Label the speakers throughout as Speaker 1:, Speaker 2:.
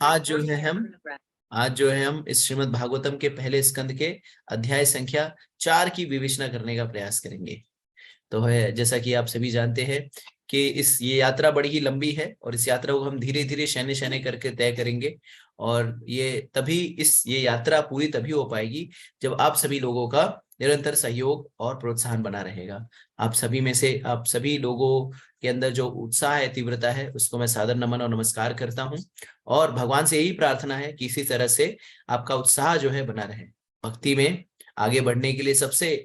Speaker 1: आज जो है हम आज जो है हम इस श्रीमद् भागवतम के पहले स्कंद के अध्याय संख्या 4 की विवेचना करने का प्रयास करेंगे। तो है जैसा कि आप सभी जानते हैं कि ये यात्रा बड़ी ही लंबी है और इस यात्रा को हम धीरे धीरे शैने शैने करके तय करेंगे। और ये यात्रा पूरी तभी हो पाएगी जब आप सभी लोगों का निरंतर सहयोग और प्रोत्साहन बना रहेगा। आप सभी लोगों के अंदर जो उत्साह है, तीव्रता है, उसको मैं सादर नमन और नमस्कार करता हूँ। और भगवान से यही प्रार्थना है कि इसी तरह से आपका उत्साह जो है बना रहे। भक्ति में आगे बढ़ने के लिए सबसे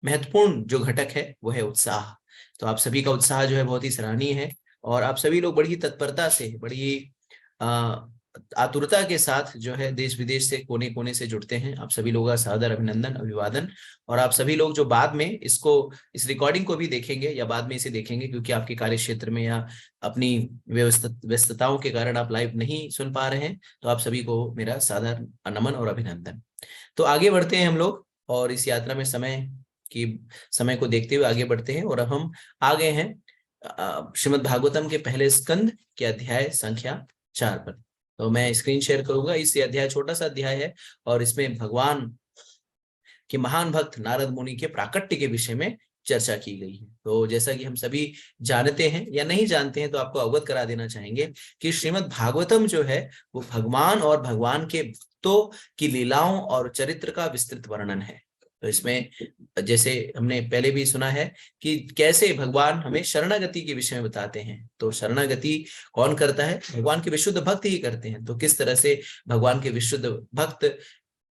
Speaker 1: महत्वपूर्ण जो घटक है वो है उत्साह। तो आप सभी का उत्साह जो है बहुत ही सराहनीय है और आप सभी लोग बड़ी ही तत्परता से, बड़ी आतुरता के साथ जो है देश विदेश से कोने कोने से जुड़ते हैं। आप सभी लोगों का सादर अभिनंदन, अभिवादन। और आप सभी लोग जो बाद में इस रिकॉर्डिंग को भी देखेंगे या बाद में इसे देखेंगे, क्योंकि आपके कार्य क्षेत्र में या अपनी व्यस्तताओं के कारण आप लाइव नहीं सुन पा रहे हैं, तो आप सभी को मेरा सादर नमन और अभिनंदन। तो आगे बढ़ते हैं हम लोग और इस यात्रा में समय को देखते हुए आगे बढ़ते हैं। और अब हम आ गए हैं श्रीमद् भागवतम के पहले स्कंद के अध्याय संख्या 4 पर। तो मैं स्क्रीन शेयर करूंगा। इस अध्याय छोटा सा अध्याय है और इसमें भगवान के महान भक्त नारद मुनि के प्राकट्य के विषय में चर्चा की गई है। तो जैसा कि हम सभी जानते हैं या नहीं जानते हैं, तो आपको अवगत करा देना चाहेंगे कि श्रीमद् भागवतम जो है वो भगवान और भगवान के भक्तों की लीलाओं और चरित्र का विस्तृत वर्णन है। तो इसमें जैसे हमने पहले भी सुना है कि कैसे भगवान हमें शरणागति के विषय में बताते हैं। तो शरणागति कौन करता है? भगवान के विशुद्ध भक्त ही करते हैं। तो किस तरह से भगवान के विशुद्ध भक्त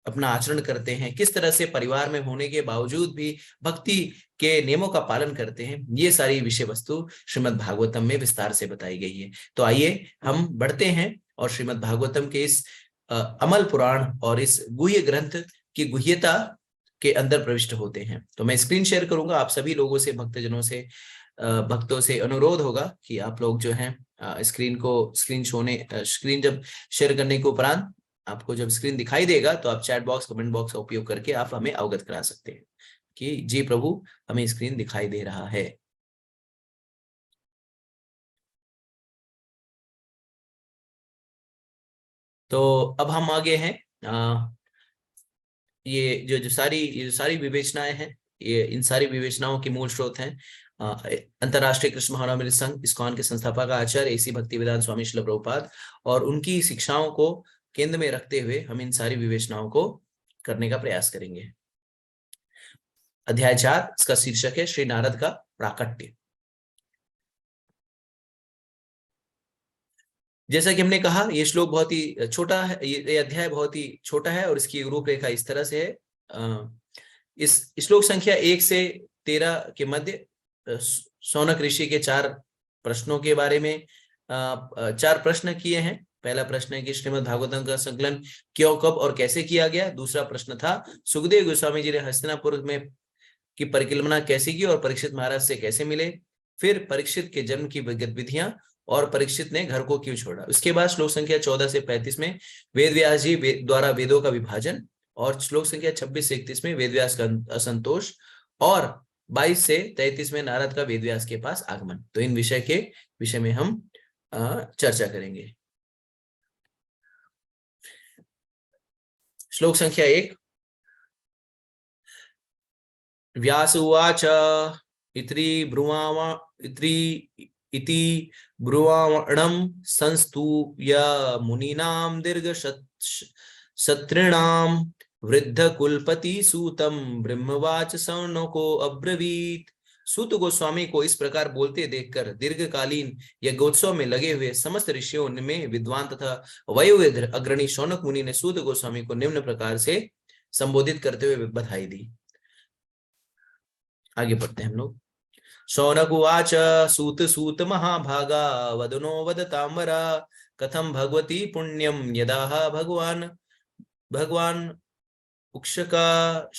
Speaker 1: अपना आचरण करते हैं, किस तरह से परिवार में होने के बावजूद भी भक्ति के नियमों का पालन करते हैं, ये सारी विषय वस्तु श्रीमद् भागवतम में विस्तार से बताई गई है। तो आइए हम बढ़ते हैं और श्रीमद् भागवतम के इस अमल पुराण और इस गुह्य ग्रंथ की गुह्यता के अंदर प्रविष्ट होते हैं। तो मैं स्क्रीन शेयर करूंगा। आप सभी लोगों से, भक्तों से अनुरोध होगा कि आप लोग जो है स्क्रीन जब शेयर करने के उपरांत आपको जब स्क्रीन दिखाई देगा तो आप चैट बॉक्स, कमेंट बॉक्स का उपयोग करके आप हमें अवगत करा सकते हैं कि जी प्रभु, हमें स्क्रीन दिखाई दे रहा है। तो अब हम आगे हैं। ये जो सारी विवेचनाएं हैं, इन सारी विवेचनाओं के मूल स्रोत हैं अंतर्राष्ट्रीय कृष्ण महामंडल संघ इस्कॉन के संस्थापक आचार्य एसी भक्तिवेदांत स्वामी श्रील प्रभुपाद और उनकी शिक्षाओं को केंद्र में रखते हुए हम इन सारी विवेचनाओं को करने का प्रयास करेंगे। अध्याय 4, इसका शीर्षक है श्री नारद का प्राकट्य। जैसा कि हमने कहा, ये श्लोक बहुत ही छोटा है, ये अध्याय बहुत ही छोटा है और इसकी रूपरेखा इस तरह से है। इस श्लोक संख्या 1 से 13 के मध्य शौनक ऋषि के 4 प्रश्नों के बारे में 4 प्रश्न किए हैं। पहला प्रश्न है कि श्रीमद् भागवतम का संकलन क्यों, कब और कैसे किया गया। दूसरा प्रश्न था सुखदेव गोस्वामी जी ने हस्तिनापुर में की परिकल्पना कैसे की और परीक्षित महाराज से कैसे मिले। फिर परीक्षित के जन्म की गतिविधियां और परीक्षित ने घर को क्यों छोड़ा। उसके बाद श्लोक संख्या 14 से 35 में वेद व्यास जी द्वारा वेदों का विभाजन, और श्लोक संख्या 26 से 31 में वेदव्यास का असंतोष, और 22 से 33 में नारद का वेदव्यास के पास आगमन। तो इन विषय में हम चर्चा करेंगे। श्लोक संख्या 1। व्यास उवाच इति ब्रुवाणं संस्तूय मुनीनां दीर्घ सत्रिणां वृद्ध कुलपति सूतम ब्रह्मवाच सौनको अब्रवीत। सूत गोस्वामी को इस प्रकार बोलते देखकर दीर्घकालीन यज्ञोत्सव में लगे हुए समस्त ऋषियों में विद्वान तथा वयोवृद्ध अग्रणी शौनक मुनि ने सूत गोस्वामी को निम्न प्रकार से संबोधित करते हुए बधाई दी। आगे बढ़ते हैं हम लोग। शौनक उवाच सूत महाभागा वदनो वदताम्बरा कथम भगवती पुण्यम यदा भगवान उक्षका।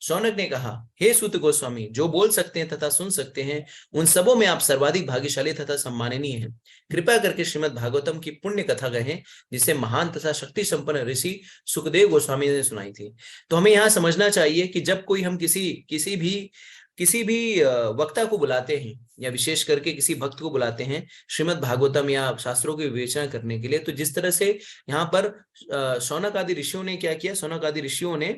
Speaker 1: शौनक ने कहा, हे सूत गोस्वामी, जो बोल सकते हैं तथा सुन सकते हैं उन सबों में आप सर्वाधिक भाग्यशाली तथा सम्माननीय हैं। कृपया करके श्रीमद् भागवतम की पुण्य कथा कहें जिसे महान तथा शक्ति संपन्न ऋषि सुखदेव गोस्वामी ने सुनाई थी। तो हमें यहाँ समझना चाहिए कि जब कोई हम किसी भी किसी भी वक्ता को बुलाते हैं या विशेष करके किसी भक्त को बुलाते हैं श्रीमद् भागवतम या शास्त्रों की विवेचना करने के लिए, तो जिस तरह से यहाँ पर शौनक आदि ऋषियों ने क्या किया, शौनक आदि ऋषियों ने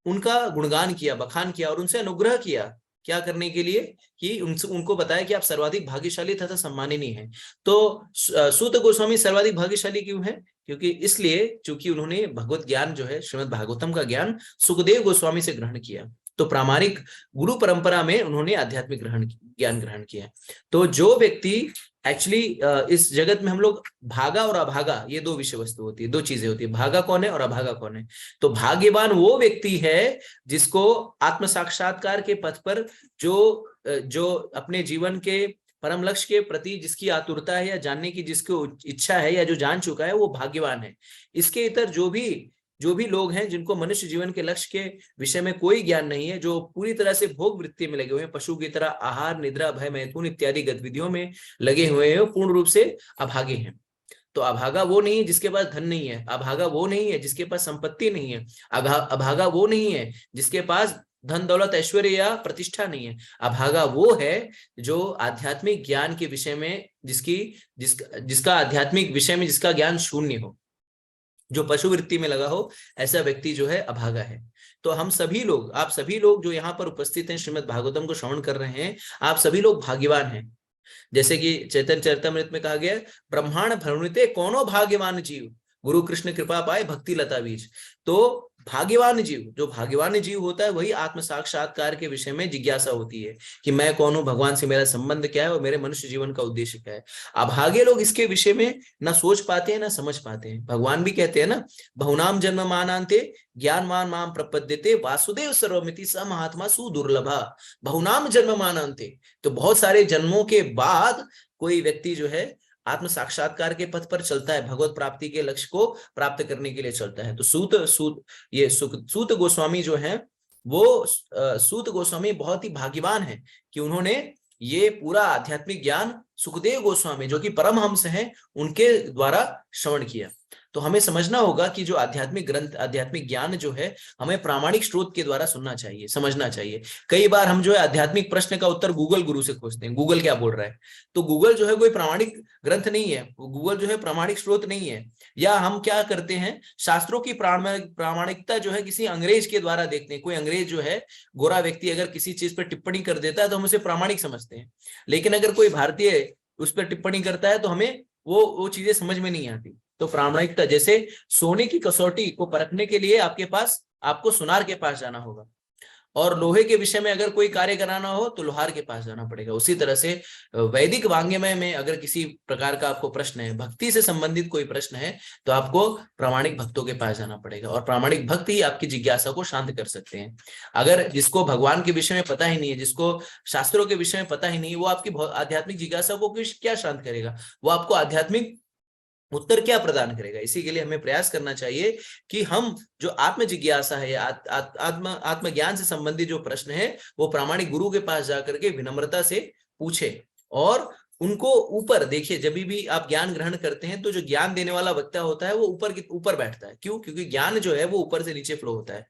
Speaker 1: उनका गुणगान किया, बखान किया और उनसे अनुग्रह किया। क्या करने के लिए कि उनको बताया कि आप सर्वाधिक भाग्यशाली तथा सम्माननीय हैं। तो सूत गोस्वामी सर्वाधिक भाग्यशाली क्यों है? क्योंकि इसलिए क्योंकि उन्होंने भगवत ज्ञान जो है श्रीमद् भागवतम का ज्ञान सुखदेव गोस्वामी से ग्रहण किया। तो प्रामाणिक गुरु परंपरा में उन्होंने आध्यात्मिक ज्ञान ग्रहण किया। तो जो व्यक्ति एक्चुअली इस जगत में हम लोग भागा और अभागा ये दो विषय वस्तु होती है, दो चीजें होती है, भागा कौन है और अभागा कौन है। तो भाग्यवान वो व्यक्ति है जिसको आत्म साक्षात्कार के पथ पर जो अपने जीवन के परम लक्ष्य के प्रति जिसकी आतुरता है या जानने की जिसको इच्छा है या जो जान चुका है वो भाग्यवान है। इसके इतर जो भी लोग हैं जिनको मनुष्य जीवन के लक्ष्य के विषय में कोई ज्ञान नहीं है, जो पूरी तरह से भोग वृत्ति में लगे हुए हैं, पशु की तरह आहार निद्रा भय मैथुन इत्यादि गतिविधियों में लगे हुए हैं, पूर्ण रूप से अभागे हैं। तो अभागा वो नहीं है जिसके पास धन नहीं है, अभागा वो नहीं है जिसके पास संपत्ति नहीं है, अभागा वो नहीं है जिसके पास धन दौलत ऐश्वर्य या प्रतिष्ठा नहीं है। अभागा वो है जो आध्यात्मिक ज्ञान के विषय में जिसका आध्यात्मिक विषय में जिसका ज्ञान शून्य हो, जो पशु वृत्ति में लगा हो, ऐसा व्यक्ति जो है अभागा है। तो हम सभी लोग, आप सभी लोग जो यहाँ पर उपस्थित हैं, श्रीमद् भागवतम को श्रवण कर रहे हैं, आप सभी लोग भाग्यवान हैं। जैसे कि चैतन्य चरितमृत में कहा गया, ब्रह्मांड भ्रमणिते कौनो भाग्यवान जीव, गुरु कृष्ण कृपा पाए भक्ति लता बीज। तो भाग्यवान जीव, जो भाग्यवान जीव होता है वही आत्म साक्षात्कार के विषय में जिज्ञासा होती है कि मैं कौन हूं, भगवान से मेरा संबंध क्या है और मेरे मनुष्य जीवन का उद्देश्य क्या है। अभागे लोग इसके विषय में ना सोच पाते हैं ना समझ पाते हैं। भगवान भी कहते हैं ना, बहुनाम जन्म मानांते ज्ञानवान माम प्रपद्यते वासुदेव सर्वमिति स महात्मा सुदुर्लभा। बहुनाम जन्म मानांते, तो बहुत सारे जन्मों के बाद कोई व्यक्ति जो है आत्म साक्षात्कार के पथ पर चलता है, भगवत प्राप्ति के लक्ष्य को प्राप्त करने के लिए चलता है। तो सूत गोस्वामी जो है वो सूत गोस्वामी बहुत ही भाग्यवान है कि उन्होंने ये पूरा आध्यात्मिक ज्ञान सुखदेव गोस्वामी जो कि परमहंस हैं उनके द्वारा श्रवण किया। तो हमें समझना होगा कि जो आध्यात्मिक ग्रंथ, आध्यात्मिक ज्ञान जो है हमें प्रामाणिक स्रोत के द्वारा सुनना चाहिए, समझना चाहिए। कई बार हम जो है आध्यात्मिक प्रश्न का उत्तर गूगल गुरु से खोजते हैं, गूगल क्या बोल रहा है। तो गूगल जो है कोई प्रामाणिक ग्रंथ नहीं है, गूगल जो है प्रामाणिक स्रोत नहीं है। या हम क्या करते हैं, शास्त्रों की प्रामाणिकता जो है किसी अंग्रेज के द्वारा देखते हैं। कोई अंग्रेज जो है, गोरा व्यक्ति अगर किसी चीज पर टिप्पणी कर देता है तो हम उसे प्रामाणिक समझते हैं, लेकिन अगर कोई भारतीय उस पर टिप्पणी करता है तो हमें वो चीजें समझ में नहीं आती। तो प्रामाणिकता, जैसे सोने की कसौटी को परखने के लिए आपको सुनार के पास जाना होगा, और लोहे के विषय में अगर कोई कार्य कराना हो तो लोहार के पास जाना पड़ेगा। उसी तरह से वैदिक वांग्मय में अगर किसी प्रकार का आपको प्रश्न है, भक्ति से संबंधित कोई प्रश्न है, तो आपको प्रामाणिक भक्तों के पास जाना पड़ेगा, और प्रामाणिक भक्त ही आपकी जिज्ञासा को शांत कर सकते हैं। अगर जिसको भगवान के विषय में पता ही नहीं है, जिसको शास्त्रों के विषय में पता ही नहीं, वो आपकी आध्यात्मिक जिज्ञासा को क्या शांत करेगा, वो आपको आध्यात्मिक उत्तर क्या प्रदान करेगा। इसी के लिए हमें प्रयास करना चाहिए कि हम जो आत्म जिज्ञासा है, आत्म ज्ञान से संबंधित जो प्रश्न है वो प्रामाणिक गुरु के पास जाकर के विनम्रता से पूछे, और उनको ऊपर देखिए। जब भी आप ज्ञान ग्रहण करते हैं तो जो ज्ञान देने वाला वक्ता होता है वो ऊपर बैठता है। क्यों? क्योंकि ज्ञान जो है वो ऊपर से नीचे फ्लो होता है।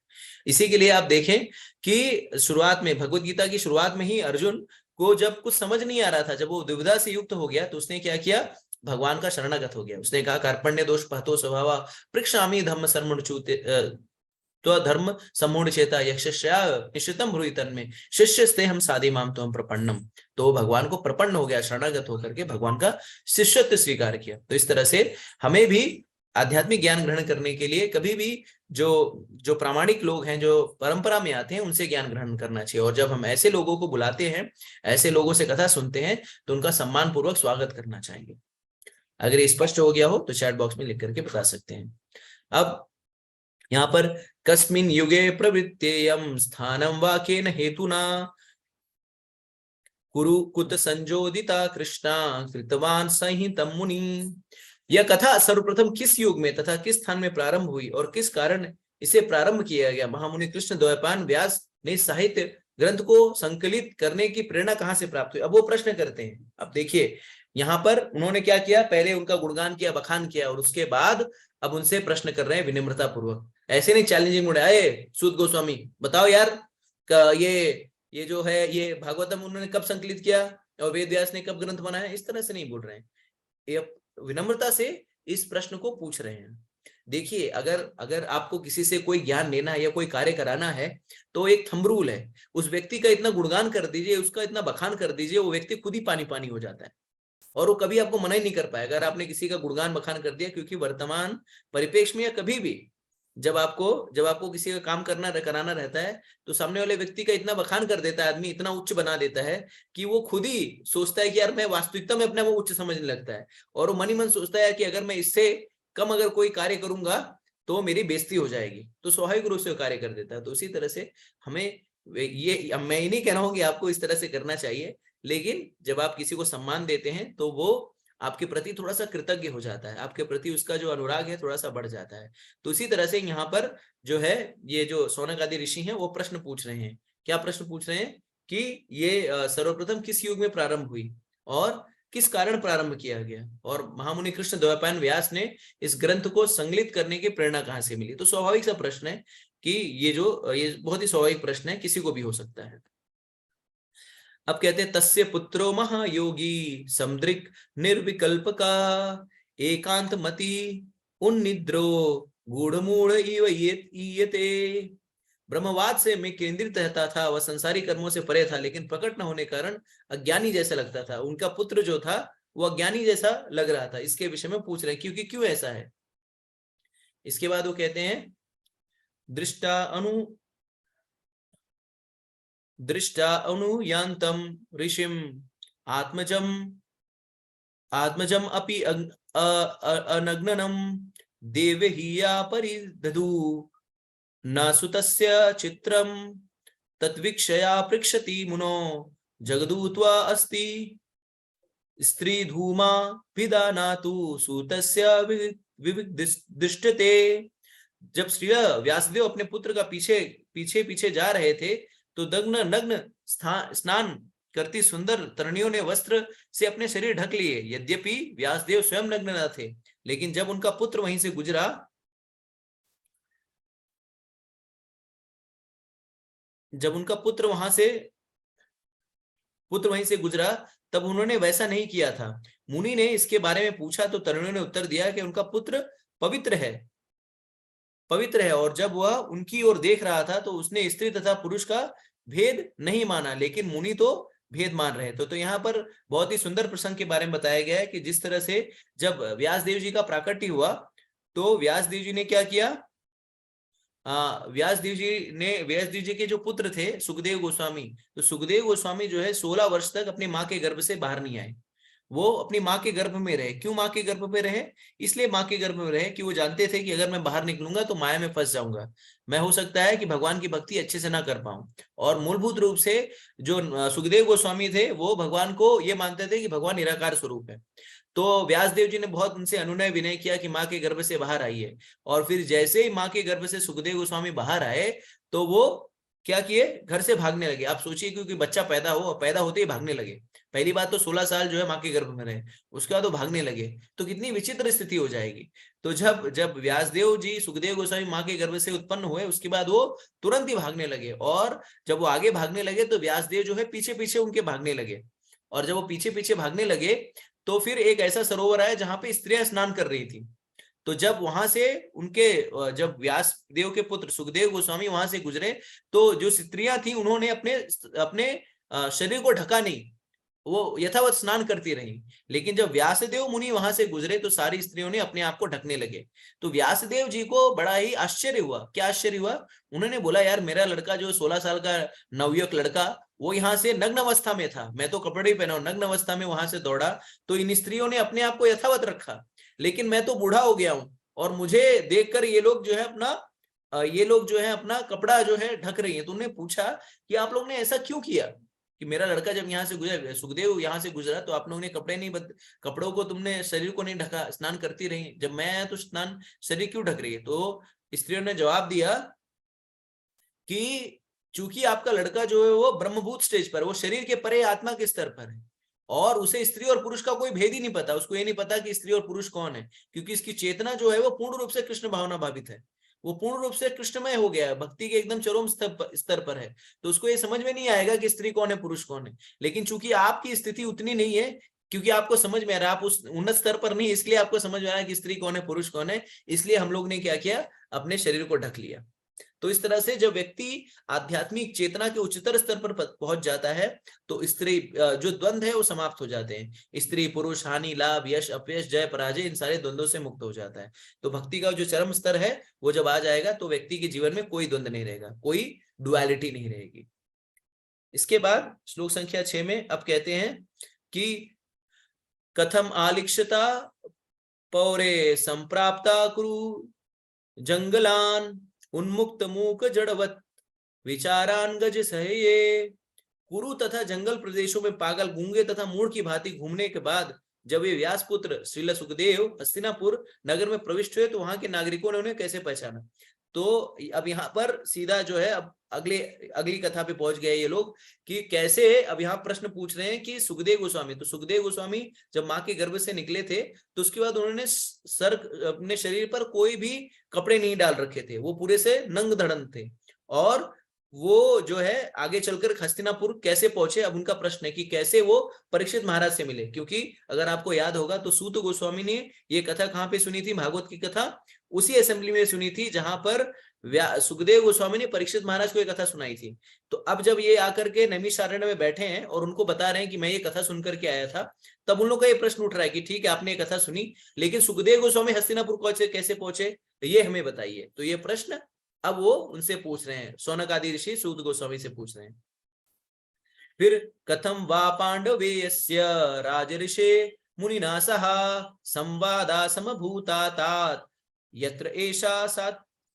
Speaker 1: इसी के लिए आप देखें कि शुरुआत में, भगवत गीता की शुरुआत में ही अर्जुन को जब कुछ समझ नहीं आ रहा था, जब वो दुविधा से युक्त हो गया, तो उसने क्या किया, भगवान का शरणागत हो गया। उसने कहा, कार्पण्य दोष पहतो स्वभावा पृक्षामि धम्म सर्मुणचूते तो धर्म सम्मूढ़ चेता यक्षस्या निश्चितम ब्रूहि तन्मे शिष्यस्ते हम साधि माम त्वं प्रपन्नम। तो भगवान को प्रपन्न हो गया, शरणागत होकर के भगवान का शिष्यत्व स्वीकार किया। तो इस तरह से हमें भी आध्यात्मिक ज्ञान ग्रहण करने के लिए कभी भी जो प्रामाणिक लोग हैं, जो परंपरा में आते हैं, उनसे ज्ञान ग्रहण करना चाहिए। और जब हम ऐसे लोगों को बुलाते हैं, ऐसे लोगों से कथा सुनते हैं, तो उनका सम्मान पूर्वक स्वागत करना चाहिए। अगर ये स्पष्ट हो गया हो तो चैट बॉक्स में लिख करके बता सकते हैं। अब यहाँ पर कस्मिन युगे प्रवृत्तेयम स्थानम वा केन हेतुना कुरुकुत संजोदिता कृष्णा कृतवान संहितम मुनि। यह कथा सर्वप्रथम किस युग में तथा किस स्थान में प्रारंभ हुई और किस कारण इसे प्रारंभ किया गया, महामुनि कृष्ण द्वैपायन व्यास ने साहित्य ग्रंथ को संकलित करने की प्रेरणा कहाँ से प्राप्त हुई। अब वो प्रश्न करते हैं। अब देखिए यहाँ पर उन्होंने क्या किया, पहले उनका गुणगान किया, बखान किया, और उसके बाद अब उनसे प्रश्न कर रहे हैं विनम्रता पूर्वक। ऐसे नहीं चैलेंजिंग मोड आए, सूत गोस्वामी बताओ यार, ये ये जो है ये भागवतम उन्होंने कब संकलित किया और वेद व्यास ने कब ग्रंथ बनाया, इस तरह से नहीं बोल रहे हैं। ये विनम्रता से इस प्रश्न को पूछ रहे हैं। देखिए, अगर आपको किसी से कोई ज्ञान लेना है या कोई कार्य कराना है तो एक थंब रूल है, उस व्यक्ति का इतना गुणगान कर दीजिए, उसका इतना बखान कर दीजिए, वो व्यक्ति खुद ही पानी पानी हो जाता है और वो कभी आपको मना ही नहीं कर पाएगा अगर आपने किसी का गुणगान बखान कर दिया। क्योंकि वर्तमान परिप्रेक्ष्य में या कभी भी जब आपको किसी का काम कराना रहता है तो सामने वाले व्यक्ति का इतना बखान कर देता है आदमी, इतना उच्च बना देता है कि वो खुद ही सोचता है कि यार मैं वास्तविकता में अपने वो उच्च समझने लगता है और वो मन ही मन सोचता है कि अगर मैं इससे कम अगर कोई कार्य करूंगा तो मेरी बेइज्जती हो जाएगी, तो स्वाभाविक रूप से कार्य कर देता है। तो उसी तरह से हमें ये, मैं ही नहीं कह रहा हूं कि आपको इस तरह से करना चाहिए, लेकिन जब आप किसी को सम्मान देते हैं तो वो आपके प्रति थोड़ा सा कृतज्ञ हो जाता है, आपके प्रति उसका जो अनुराग है थोड़ा सा बढ़ जाता है। तो इसी तरह से यहाँ पर जो है ये जो शौनक आदि ऋषि हैं वो प्रश्न पूछ रहे हैं। क्या प्रश्न पूछ रहे हैं कि ये सर्वप्रथम किस युग में प्रारंभ हुई और किस कारण प्रारंभ किया गया, और महामुनि कृष्ण द्वैपायन व्यास ने इस ग्रंथ को संकलित करने की प्रेरणा कहाँ से मिली। तो स्वाभाविक सा प्रश्न है कि ये बहुत ही स्वाभाविक प्रश्न है, किसी को भी हो सकता है। अब कहते हैं तस्य पुत्रो महायोगी समदृक् निर्विकल्प का एकांत मति उन्निद्रो गूढ़मूढ़ इव ईयते। ब्रह्मवाद से मैं केंद्रित रहता था, वह संसारी कर्मों से परे था, लेकिन प्रकट न होने कारण अज्ञानी जैसा लगता था। उनका पुत्र जो था वो अज्ञानी जैसा लग रहा था। इसके विषय में पूछ रहे हैं क्योंकि क्यों ऐसा है। इसके बाद वो कहते हैं दृष्टा अनुयान्तम ऋषिम आत्मजम अपि अनग्ननम देवहीया परिदधु न सुतस्य चित्रम तत्वीक्षया पृक्षति मुनो जगदूत्वा अस्ति स्त्री धूमा विदानातु सूतस्य विविदृष्टते। जब श्री व्यासदेव अपने पुत्र का पीछे पीछे पीछे जा रहे थे तो नग्न स्नान करती सुंदर तरणियों ने वस्त्र से अपने शरीर ढक लिए। यद्यपि व्यासदेव स्वयं नग्न न थे, लेकिन जब उनका पुत्र वहीं से गुजरा तब उन्होंने वैसा नहीं किया था। मुनि ने इसके बारे में पूछा तो तरुणियों ने उत्तर दिया कि उनका पुत्र पवित्र है और जब वह उनकी ओर देख रहा था तो उसने स्त्री तथा पुरुष का भेद नहीं माना, लेकिन मुनि तो भेद मान रहे थे। तो यहाँ पर बहुत ही सुंदर प्रसंग के बारे में बताया गया है कि जिस तरह से जब व्यासदेव जी का प्राकट्य हुआ तो व्यासदेव जी ने क्या किया। व्यासदेव जी के जो पुत्र थे सुखदेव गोस्वामी, तो सुखदेव गोस्वामी जो है 16 वर्ष तक अपनी माँ के गर्भ से बाहर नहीं आए। वो अपनी माँ के गर्भ में रहे। क्यों माँ के गर्भ में रहे? इसलिए माँ के गर्भ में रहे कि वो जानते थे कि अगर मैं बाहर निकलूंगा तो माया में फंस जाऊंगा, मैं हो सकता है कि भगवान की भक्ति अच्छे से ना कर पाऊं। और मूलभूत रूप से जो सुखदेव गोस्वामी थे वो भगवान को ये मानते थे कि भगवान निराकार स्वरूप है। तो व्यासदेव जी ने बहुत उनसे अनुनय विनय किया कि माँ के गर्भ से बाहर आइए, और फिर जैसे ही माँ के गर्भ से सुखदेव गोस्वामी बाहर आए तो वो क्या किए, घर से भागने लगे। आप सोचिए, क्योंकि बच्चा पैदा होते ही भागने लगे। पहली बात तो 16 साल जो है माँ के गर्भ में रहे, उसके बाद वो भागने लगे, तो कितनी विचित्र स्थिति हो जाएगी। तो जब व्यासदेव जी सुखदेव गोस्वामी माँ के गर्भ से उत्पन्न हुए उसके बाद वो तुरंत ही भागने लगे, और जब वो आगे भागने लगे तो व्यासदेव जो है पीछे पीछे उनके भागने लगे। और जब वो पीछे पीछे भागने लगे तो फिर एक ऐसा सरोवर आया जहां पे स्त्रियां स्नान कर रही थी। तो जब वहां से जब व्यास देव के पुत्र सुखदेव गोस्वामी वहां से गुजरे तो जो स्त्रियां थी उन्होंने अपने अपने शरीर को ढका नहीं, वो यथावत स्नान करती रही। लेकिन जब व्यासदेव मुनि वहां से गुजरे तो सारी स्त्रियों ने अपने आप को ढकने लगे। तो व्यासदेव जी को बड़ा ही आश्चर्य हुआ। क्या आश्चर्य हुआ? उन्होंने बोला, यार मेरा लड़का जो 16 साल का नवयुवक लड़का वो यहाँ से नग्न अवस्था में था, मैं तो कपड़े ही पहना हूं, नग्न अवस्था में वहां से दौड़ा, तो इन स्त्रियों ने अपने आप को यथावत रखा। लेकिन मैं तो बूढ़ा हो गया हूं और मुझे देखकर ये लोग जो है अपना कपड़ा जो है ढक रही है। तो उन्होंने पूछा कि आप लोग ने ऐसा क्यों किया कि मेरा लड़का जब यहाँ से गुजरा, सुखदेव यहाँ से गुजरा, तो आप लोगों ने कपड़ों को तुमने शरीर को नहीं ढका, स्नान करती रही, जब मैं आया तो स्नान शरीर क्यों ढक रही है? तो स्त्रियों ने जवाब दिया कि चूंकि आपका लड़का जो है वो ब्रह्मभूत स्टेज पर, वो शरीर के परे आत्मा के स्तर पर है, और उसे स्त्री और पुरुष का कोई भेद ही नहीं पता। उसको ये नहीं पता कि स्त्री और पुरुष कौन है, क्योंकि इसकी चेतना जो है वो पूर्ण रूप से कृष्ण भावना भावित है। वो पूर्ण रूप से कृष्णमय हो गया है, भक्ति के एकदम चरम स्तर पर है। तो उसको ये समझ में नहीं आएगा कि स्त्री कौन है पुरुष कौन है। लेकिन चूंकि आपकी स्थिति उतनी नहीं है, क्योंकि आपको समझ में आ रहा है, आप उस उन्नत स्तर पर नहीं, इसलिए आपको समझ में आ रहा है कि स्त्री कौन है पुरुष कौन है, इसलिए हम लोग ने क्या किया, अपने शरीर को ढक लिया। तो इस तरह से जब व्यक्ति आध्यात्मिक चेतना के उच्चतर स्तर पर पहुंच जाता है, तो स्त्री जो द्वंद्व है वो समाप्त हो जाते हैं। स्त्री पुरुष, हानि लाभ, यश अपयश, जय पराजय, इन सारे द्वंद्वों से मुक्त हो जाता है। तो भक्ति का जो चरम स्तर है वो जब आ जाएगा, तो व्यक्ति के जीवन में कोई द्वंद्व नहीं रहेगा, कोई डुअलिटी नहीं रहेगी। इसके बाद श्लोक संख्या 6 में अब कहते हैं कि कथम आलिक्षता पौरे संप्राप्ता कुरु जंगलान उन्मुक्त मूक जड़वत विचारान गज सहे। कुरु तथा जंगल प्रदेशों में पागल, गूंगे तथा मूढ़ की भांति घूमने के बाद जब ये व्यासपुत्र श्रील सुखदेव हस्तिनापुर नगर में प्रविष्ट हुए, तो वहां के नागरिकों ने उन्हें कैसे पहचाना। तो अब यहाँ पर सीधा जो है, अब अगली कथा पे पहुंच गए ये लोग कि कैसे। अब यहाँ प्रश्न पूछ रहे हैं कि सुखदेव गोस्वामी, तो सुखदेव गोस्वामी जब माँ के गर्भ से निकले थे, तो उसके बाद उन्होंने सर अपने शरीर पर कोई भी कपड़े नहीं डाल रखे थे, वो पूरे से नंग धड़न थे। और वो जो है आगे चलकर हस्तिनापुर कैसे पहुंचे, अब उनका प्रश्न है कि कैसे वो परीक्षित महाराज से मिले। क्योंकि अगर आपको याद होगा तो सूत गोस्वामी ने ये कथा कहाँ पे सुनी थी, भागवत की कथा उसी असेंबली में सुनी थी जहां पर सुखदेव गोस्वामी ने परीक्षित महाराज को ये कथा सुनाई थी। तो अब जब ये आकर के नैमिषारण्य में बैठे हैं और उनको बता रहे हैं कि मैं ये कथा सुनकर के आया था, तब उन लोग का ये प्रश्न उठ रहा है कि ठीक है आपने ये कथा सुनी, लेकिन सुखदेव गोस्वामी हस्तिनापुर कैसे पहुंचे, ये हमें बताइए। तो ये प्रश्न अब वो उनसे पूछ रहे हैं, शौनक आदि ऋषि सूत गोस्वामी से पूछ रहे हैं। फिर कथम वा पांडवेयस्य राजऋषे मुनिना सह संवादा समभूता तात यत्र एषा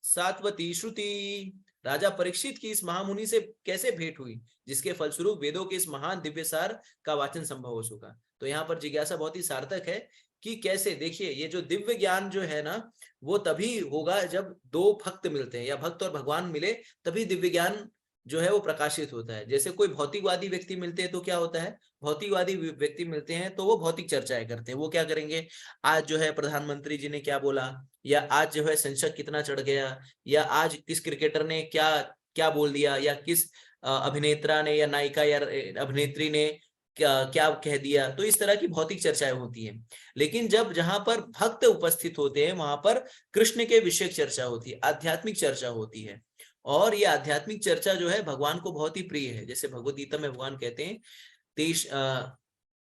Speaker 1: सात्वती श्रुति। राजा परीक्षित की इस महामुनि से कैसे भेंट हुई, जिसके फलस्वरूप वेदों के इस महान दिव्य सार का वाचन संभव हो सका। तो यहाँ पर जिज्ञासा बहुत ही सार्थक है कि कैसे, देखिए ये जो दिव्य ज्ञान जो है ना, वो तभी होगा जब दो भक्त मिलते हैं, या भक्त और भगवान मिले, तभी दिव्य ज्ञान जो है वो प्रकाशित होता है। जैसे कोई भौतिकवादी व्यक्ति मिलते हैं तो क्या होता है, भौतिकवादी व्यक्ति मिलते हैं तो वो भौतिक चर्चाएं करते हैं। वो क्या करेंगे, आज जो है प्रधानमंत्री जी ने क्या बोला, या आज जो है संसद कितना चढ़ गया, या आज किस क्रिकेटर ने क्या क्या बोल दिया, या किस अभिनेता ने या नायिका या अभिनेत्री ने क्या कह दिया। तो इस तरह की भौतिक चर्चाएं होती हैं। लेकिन जब जहां पर भक्त उपस्थित होते हैं वहां पर कृष्ण के विषय चर्चा होती है, आध्यात्मिक चर्चा होती है। और ये आध्यात्मिक चर्चा जो है भगवान को बहुत ही प्रिय है। जैसे भगवद गीता में भगवान कहते हैं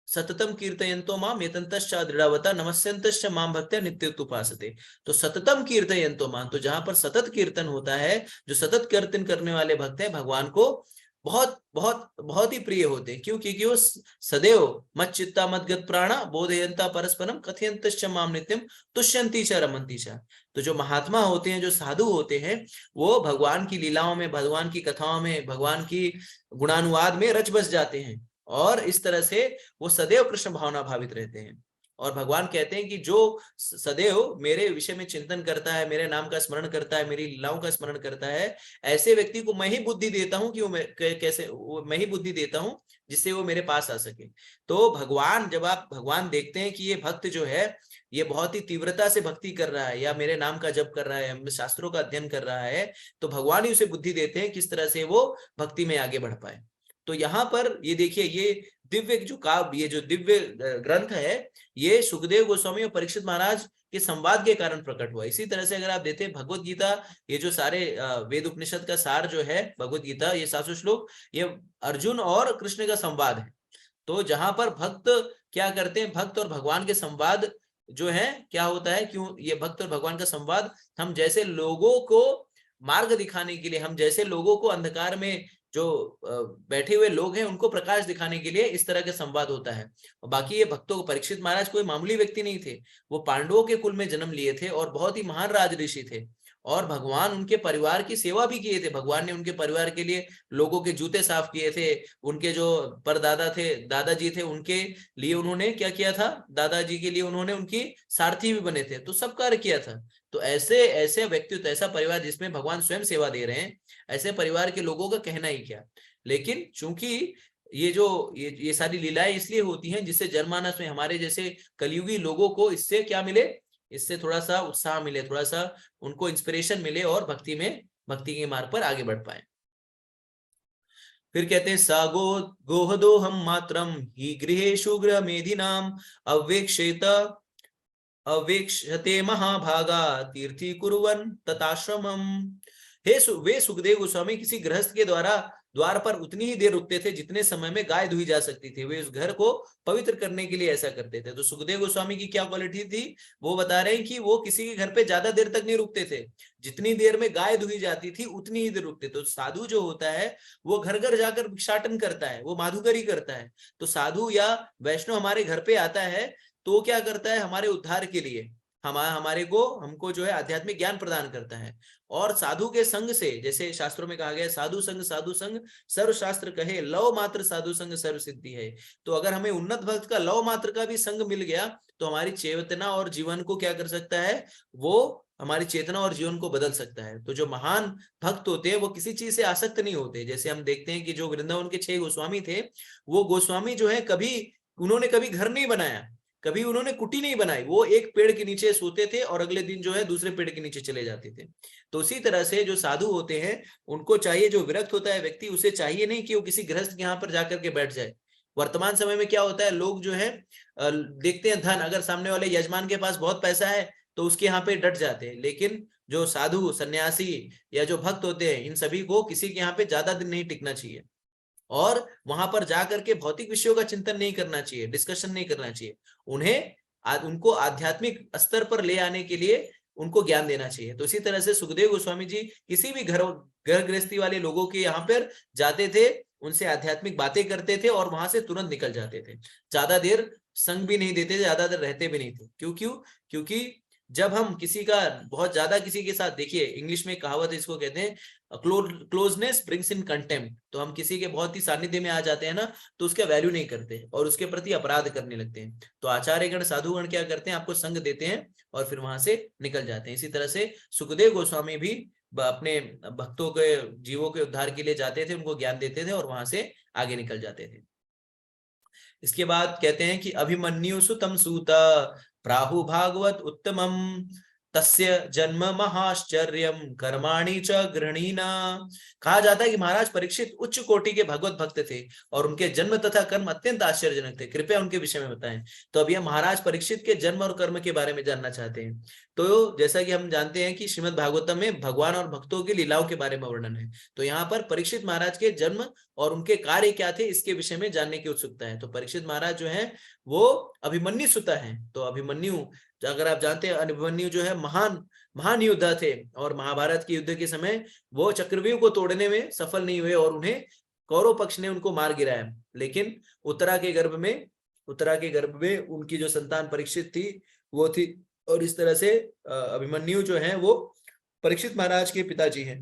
Speaker 1: सततम कीर्तयन्तो माम यतन्तश्च दृढ़वता नमस्यन्तश्च माम भक्त्या नित्योपासते। तो सततम कीर्तयन्तो माम, तो जहां पर सतत कीर्तन होता है, जो सतत कीर्तन करने वाले भक्त हैं भगवान को बहुत बहुत बहुत ही प्रिय होते हैं। क्यों, क्योंकि वो सदैव मत चित्ता मत गत प्राणा बोधयंता परस्परम कथयन्तश्च माम नित्यम तुष्यन्ति च रमन्ति च। तो जो महात्मा होते हैं, जो साधु होते हैं, वो भगवान की लीलाओं में, भगवान की कथाओं में, भगवान की गुणानुवाद में रच बस जाते हैं, और इस तरह से वो सदैव कृष्ण भावना भावित रहते हैं। और भगवान कहते हैं कि जो सदैव मेरे विषय में चिंतन करता है, मेरे नाम का स्मरण करता है, मेरी लीलाओं का स्मरण करता है, ऐसे व्यक्ति को मैं ही बुद्धि देता हूं कि वो मैं ही बुद्धि देता हूं जिससे वो मेरे पास आ सके। तो भगवान, जब आप भगवान देखते हैं कि ये भक्त जो है ये बहुत ही तीव्रता से भक्ति कर रहा है, या मेरे नाम का जप कर रहा है, शास्त्रों का अध्ययन कर रहा है, तो भगवान ही उसे बुद्धि देते हैं किस तरह से वो भक्ति में आगे बढ़ पाए। तो यहाँ पर ये देखिए, ये दिव्य जो काव्य, ये जो दिव्य ग्रंथ है, ये सुखदेव गोस्वामी और परीक्षित महाराज के संवाद के कारण प्रकट हुआ। इसी तरह से अगर आप देखते हैं भगवत गीता, ये जो सारे वेद उपनिषद का सार जो है भगवत गीता, ये 700 श्लोक, ये अर्जुन और कृष्ण का संवाद है। तो जहां पर भक्त क्या करते हैं, भक्त और भगवान के संवाद जो है क्या होता है, क्यों ये भक्त और भगवान का संवाद, हम जैसे लोगों को मार्ग दिखाने के लिए, हम जैसे लोगों को अंधकार में जो बैठे हुए लोग हैं उनको प्रकाश दिखाने के लिए इस तरह का संवाद होता है। और बाकी ये भक्तों को, परीक्षित महाराज कोई मामूली व्यक्ति नहीं थे, वो पांडवों के कुल में जन्म लिए थे और बहुत ही महान राजऋषि थे। और भगवान उनके परिवार की सेवा भी किए थे। भगवान ने उनके परिवार के लिए लोगों के जूते साफ किए थे। उनके जो परदादा थे, दादाजी थे, उनके लिए उन्होंने क्या किया था, दादाजी के लिए उन्होंने उनकी सारथी भी बने थे। तो सब कार्य किया था। तो ऐसे ऐसे व्यक्तित्व, ऐसा परिवार जिसमें भगवान स्वयं सेवा दे रहे हैं, ऐसे परिवार के लोगों का कहना ही क्या। लेकिन चूंकि ये सारी लीलाएं इसलिए होती हैं जिससे जनमानस में हमारे जैसे कलयुगी लोगों को इससे क्या मिले, इससे थोड़ा सा उत्साह मिले, थोड़ा सा उनको इंस्पिरेशन मिले और भक्ति के मार्ग पर आगे बढ़ पाए। फिर कहते हैं सागो गोहदोहम मात्रम ही गृहेषु गृह मेधिनाम अवेक्षेत अवेक्षते महाभागा तीर्थी कुरुवन तताश्रमम। वे सुखदेव गोस्वामी किसी गृहस्थ के द्वार पर उतनी ही देर रुकते थे जितने समय में गाय धुई जा सकती थी। वे उस घर को पवित्र करने के लिए ऐसा करते थे। तो सुखदेव गोस्वामी की क्या क्वालिटी थी, वो बता रहे हैं कि वो किसी के घर पे ज्यादा देर तक नहीं रुकते थे, जितनी देर में गाय धुई जाती थी उतनी ही देर रुकते। तो साधु जो होता है वो घर घर जाकर भिक्षाटन करता है, वो माधुकरी करता है। तो साधु या वैष्णव हमारे घर पे आता है तो क्या करता है, हमारे उद्धार के लिए हमको जो है आध्यात्मिक ज्ञान प्रदान करता है। और साधु के संग से, जैसे शास्त्रों में कहा गया साधु संग सर्व शास्त्र कहे, लव मात्र साधु संग सर्व सिद्धि है। तो अगर हमें उन्नत भक्त का लव मात्र का भी संग मिल गया तो हमारी चेतना और जीवन को क्या कर सकता है, वो हमारी चेतना और जीवन को बदल सकता है। तो जो महान भक्त होते हैं वो किसी चीज से आसक्त नहीं होते। जैसे हम देखते हैं कि जो वृंदावन के 6 गोस्वामी थे, वो गोस्वामी जो है उन्होंने कभी घर नहीं बनाया, कभी उन्होंने कुटी नहीं बनाई। वो एक पेड़ के नीचे सोते थे और अगले दिन जो है दूसरे पेड़ के नीचे चले जाते थे। तो उसी तरह से जो साधु होते हैं उनको चाहिए, जो विरक्त होता है व्यक्ति, उसे चाहिए नहीं कि वो किसी गृहस्थ के यहाँ पर जाकर के बैठ जाए। वर्तमान समय में क्या होता है, लोग जो है देखते हैं धन, अगर सामने वाले यजमान के पास बहुत पैसा है तो उसके यहाँ पे डट जाते हैं। लेकिन जो साधु सन्यासी या जो भक्त होते हैं, इन सभी को किसी के यहाँ पे ज्यादा दिन नहीं टिकना चाहिए और वहां पर जाकर के भौतिक विषयों का चिंतन नहीं करना चाहिए, डिस्कशन नहीं करना चाहिए। उनको आध्यात्मिक स्तर पर ले आने के लिए उनको ज्ञान देना चाहिए। तो इसी तरह से सुखदेव गोस्वामी जी किसी भी घर गृहस्थी वाले लोगों के यहाँ पर जाते थे, उनसे आध्यात्मिक बातें करते थे और वहां से तुरंत निकल जाते थे। ज्यादा देर संग भी नहीं देते थे, ज्यादा देर रहते भी नहीं थे। क्योंकि जब हम बहुत ज्यादा किसी के साथ, देखिए इंग्लिश में कहावत इसको कहते हैं क्लोजनेस ब्रिंग्स इन कंटेम्प्ट। तो हम किसी के बहुत ही सानिध्य में आ जाते हैं ना, तो उसका वैल्यू नहीं करते और उसके प्रति अपराध करने लगते हैं। तो आचार्यगण साधुगण क्या करते हैं, आपको संग देते हैं और फिर वहां से निकल जाते हैं। इसी तरह से सुखदेव गोस्वामी भी अपने भक्तों के, जीवों के उद्धार के लिए जाते थे, उनको ज्ञान देते थे और वहां से आगे निकल जाते थे। इसके बाद कहते हैं कि अभिमन्यु सुतम सूत प्राहु भागवत उत्तमम तस्य जन्म महाश्चर्यम कर्माणि च गृहणीना। कहा जाता है कि महाराज परीक्षित उच्च कोटि के भगवत भक्त थे और उनके जन्म तथा कर्म अत्यंत आश्चर्यजनक थे। कृपया उनके विषय में बताएं। तो अभी हम महाराज परीक्षित के जन्म और कर्म के बारे में जानना चाहते हैं। तो जैसा कि हम जानते हैं कि श्रीमद् भागवतम में भगवान और भक्तों की लीलाओं के बारे में वर्णन है। तो यहाँ पर परीक्षित महाराज के जन्म और उनके कार्य क्या थे, इसके विषय में जानने की उत्सुकता है। तो परीक्षित महाराज जो है वो अभिमन्यु सुता है। तो अभिमन्यु, अगर आप जानते हैं, अभिमन्यु जो है महान योद्धा थे और महाभारत के युद्ध के समय वो चक्रव्यूह को तोड़ने में सफल नहीं हुए और उन्हें कौरव पक्ष ने उनको मार गिराया। लेकिन उत्तरा के गर्भ में उनकी जो संतान परीक्षित थी वो थी। और इस तरह से अभिमन्यु जो है वो परीक्षित महाराज के पिताजी हैं।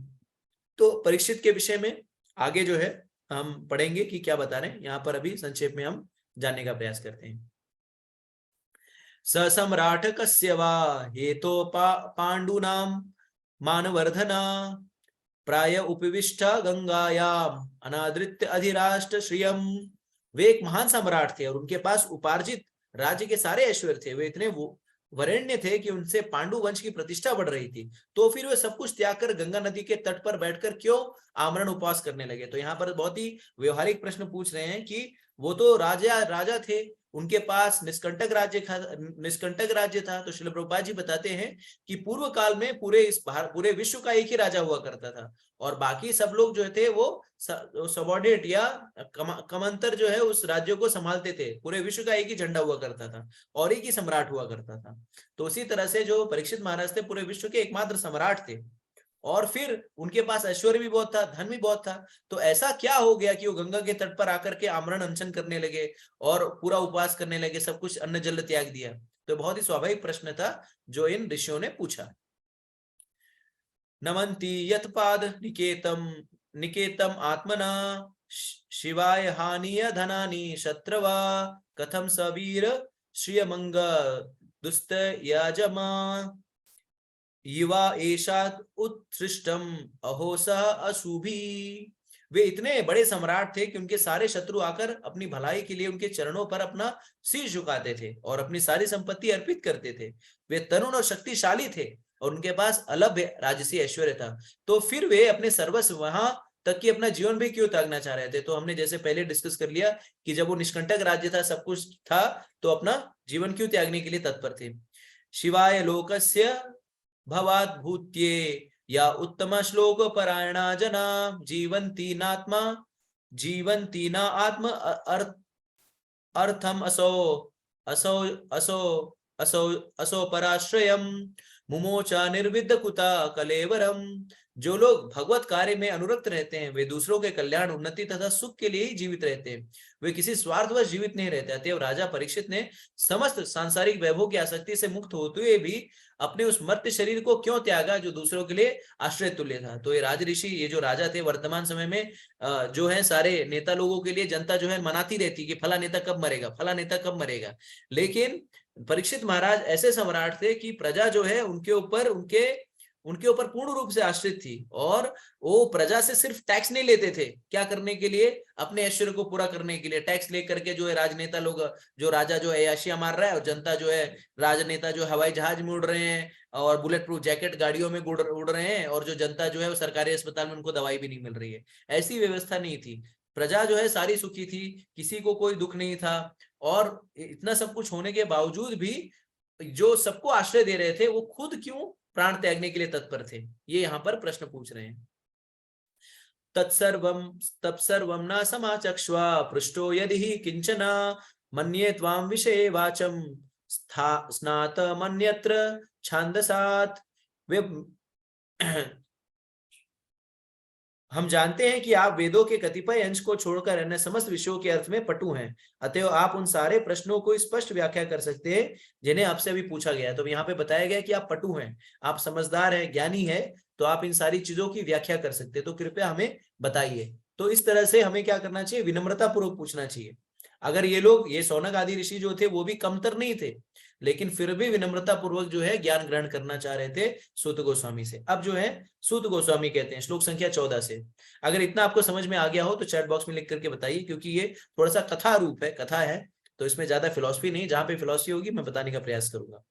Speaker 1: तो परीक्षित के विषय में आगे जो है हम पढ़ेंगे कि क्या बता रहे हैं। यहाँ पर अभी संक्षेप में हम जानने का प्रयास करते हैं। स सम्राट कस्य वा हेतो पांडूनाम मानवर्धना प्राय उपविष्टा गंगायाम अनादृत्य अधिराष्ट्र श्रियम। वे एक महान सम्राट थे और उनके पास उपार्जित राज्य के सारे ऐश्वर्य थे। वे इतने वरेण्य थे कि उनसे पांडु वंश की प्रतिष्ठा बढ़ रही थी। तो फिर वे सब कुछ त्याग कर गंगा नदी के तट पर बैठकर क्यों आमरण उपवास करने लगे। तो यहाँ पर बहुत ही व्यवहारिक प्रश्न पूछ रहे हैं कि वो तो राजा थे, उनके पास निष्कंटक राज्य था। तो श्रील प्रभुपाद जी बताते हैं कि पूर्व काल में पूरे विश्व का एक ही राजा हुआ करता था और बाकी सब लोग जो थे वो सबॉर्डिनेट या कमंतर जो है उस राज्य को संभालते थे। पूरे विश्व का एक ही झंडा हुआ करता था और एक ही सम्राट हुआ करता था। तो उसी तरह से जो परीक्षित महाराज थे पूरे विश्व के एकमात्र सम्राट थे और फिर उनके पास ऐश्वर्य भी बहुत था, धन भी बहुत था। तो ऐसा क्या हो गया कि वो गंगा के तट पर आकर के आमरण अनशन करने लगे और पूरा उपवास करने लगे, सब कुछ अन्न जल त्याग दिया। तो बहुत ही स्वाभाविक प्रश्न था जो इन ऋषियों ने पूछा। नमन्ति यत्पाद निकेतम आत्मना शिवाय हानिय धनानि शत्रवा कथम सवीर श्रियमंग दुस्त यजमा युवा एषात् उत्सृष्टम अहो सह अशुभी। वे इतने बड़े सम्राट थे कि उनके सारे शत्रु आकर अपनी भलाई के लिए उनके चरणों पर अपना शीश झुकाते थे और अपनी सारी संपत्ति अर्पित करते थे। वे तरुण और शक्तिशाली थे और उनके पास अलभ्य राजसी ऐश्वर्य था। तो फिर वे अपने सर्वस्व वहां तक कि अपना जीवन भी क्यों त्यागना चाह रहे थे? तो हमने जैसे पहले डिस्कस कर लिया कि जब वो निष्कंटक राज्य था, सब कुछ था, तो अपना जीवन क्यों त्यागने के लिए तत्पर थे? शिवाय लोकस्य भवात् भूत्ये या उत्तम श्लोक परायणा जना जीवन्ति न आत्म अर्थम असो असो असो असो असो पराश्रयम मुमोचा निर्विद्य कुता कलेवरम। जो लोग भगवत कार्य में अनुरक्त रहते हैं वे दूसरों के कल्याण, उन्नति तथा सुख के लिए ही जीवित रहते हैं, वे किसी स्वार्थवश जीवित नहीं रहते। अतएव राजा परीक्षित ने समस्त सांसारिक वैभव की आसक्ति से मुक्त होते हुए भी अपने उस मर्त्य शरीर को क्यों त्यागा जो दूसरों के लिए आश्रय तुल्य था? तो ये राज ऋषि, ये जो राजा थे वर्तमान समय में जो है सारे नेता लोगों के लिए जनता जो है मनाती रहती कि फला नेता कब मरेगा, फला नेता कब मरेगा। लेकिन परीक्षित महाराज ऐसे सम्राट थे कि प्रजा जो है उनके ऊपर पूर्ण रूप से आश्रित थी और वो प्रजा से सिर्फ टैक्स नहीं लेते थे। क्या करने के लिए? अपने ऐश्वर्य को पूरा करने के लिए टैक्स लेकर के जो है राजनेता लोग, जो राजा जो है अय्याशियां मार रहा है और जनता जो है, राजनेता जो हवाई जहाज में उड़ रहे हैं और बुलेट प्रूफ जैकेट गाड़ियों में उड़ रहे हैं और जो जनता जो है वो सरकारी अस्पताल में उनको दवाई भी नहीं मिल रही है। ऐसी व्यवस्था नहीं थी। प्रजा जो है सारी सुखी थी, किसी को कोई दुख नहीं था। और इतना सब कुछ होने के बावजूद भी जो सबको आश्रय दे रहे थे वो खुद क्यों प्राण त्यागने के लिए तत्पर थे? ये यहाँ पर प्रश्न पूछ रहे हैं। तत्सर्वं न समाचक्ष्वा पृष्टो यदि हि किंचन मन्ये त्वां विषये वाचम स्नातमन्यत्र छांदसात्। वे हम जानते हैं कि आप वेदों के कतिपय अंश को छोड़कर अन्य समस्त विषयों के अर्थ में पटु हैं, अतएव आप उन सारे प्रश्नों को स्पष्ट व्याख्या कर सकते हैं जिन्हें आपसे अभी पूछा गया है। तो यहाँ पे बताया गया कि आप पटु हैं, आप समझदार हैं, ज्ञानी है, तो आप इन सारी चीजों की व्याख्या कर सकते हैं, तो कृपया हमें बताइए। तो इस तरह से हमें क्या करना चाहिए? विनम्रता पूर्वक पूछना चाहिए। अगर ये लोग, ये शौनक आदि ऋषि जो थे वो भी कमतर नहीं थे, लेकिन फिर भी विनम्रता पूर्वक जो है ज्ञान ग्रहण करना चाह रहे थे सूत गोस्वामी से। अब जो है सूत गोस्वामी कहते हैं श्लोक संख्या 14 से। अगर इतना आपको समझ में आ गया हो तो चैट बॉक्स में लिख करके बताइए, क्योंकि ये थोड़ा सा कथा रूप है, कथा है, तो इसमें ज्यादा फिलॉसफी नहीं। जहां पे फिलॉसफी होगी मैं बताने का प्रयास करूंगा,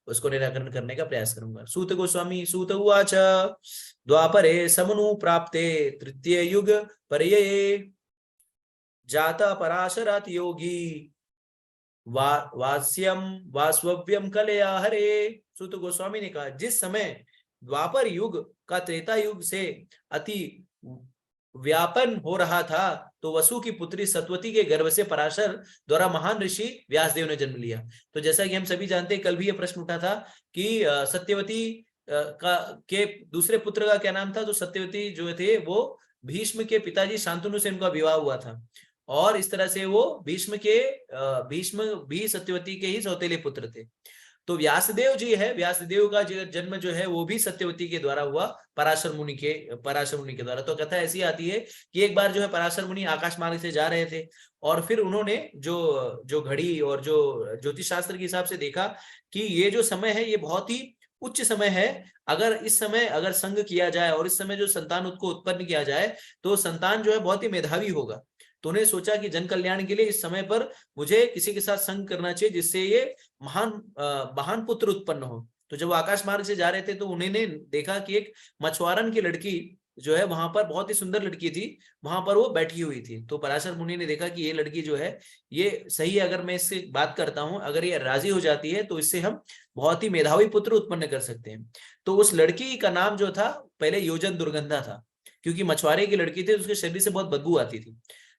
Speaker 1: उसको निराकरण करने का प्रयास करूंगा। सूत गोस्वामी सूत उवाच द्वापरे समनु प्राप्ते तृतीय युग पर्यये जाता पराशरात योगी वास्यम वास्वव्यम कलया हरे। सूत गोस्वामी ने कहा, जिस समय द्वापर युग का त्रेता युग से अति व्यापन हो रहा था तो वसु की पुत्री सतवती के गर्भ से पराशर द्वारा महान ऋषि व्यासदेव ने जन्म लिया। तो जैसा कि हम सभी जानते हैं, कल भी यह प्रश्न उठा था कि सत्यवती के दूसरे पुत्र का क्या नाम था? तो सत्यवती जो थे वो भीष्म के पिताजी शांतनु से उनका विवाह हुआ था और इस तरह से वो भीष्म भी सत्यवती के ही सौतेले पुत्र थे। तो व्यासदेव जी है, व्यासदेव का जन्म जो है वो भी सत्यवती के द्वारा हुआ, पराशर मुनि के द्वारा। तो कथा ऐसी आती है कि एक बार जो है पराशर मुनि आकाश मार्ग से जा रहे थे और फिर उन्होंने जो घड़ी और जो ज्योतिष शास्त्र के हिसाब से देखा कि ये जो समय है ये बहुत ही उच्च समय है। अगर इस समय अगर संग किया जाए और इस समय जो संतान उसको उत्पन्न किया जाए तो संतान जो है बहुत ही मेधावी होगा। तो उन्हें सोचा कि जन कल्याण के लिए इस समय पर मुझे किसी के साथ संग करना चाहिए जिससे ये महान पुत्र उत्पन्न हो। तो जब वो आकाश मार्ग से जा रहे थे तो उन्होंने देखा कि एक मछुआरन की लड़की जो है वहां पर, बहुत ही सुंदर लड़की थी, वहां पर वो बैठी हुई थी। तो पराशर मुनि ने देखा कि ये लड़की जो है ये सही है, अगर मैं इससे बात करता हूं, अगर ये राजी हो जाती है तो इससे हम बहुत ही मेधावी पुत्र उत्पन्न कर सकते हैं। तो उस लड़की का नाम जो था पहले योजन दुर्गंधा था, क्योंकि मछुआरे की लड़की थी, उसके शरीर से बहुत बदबू आती थी।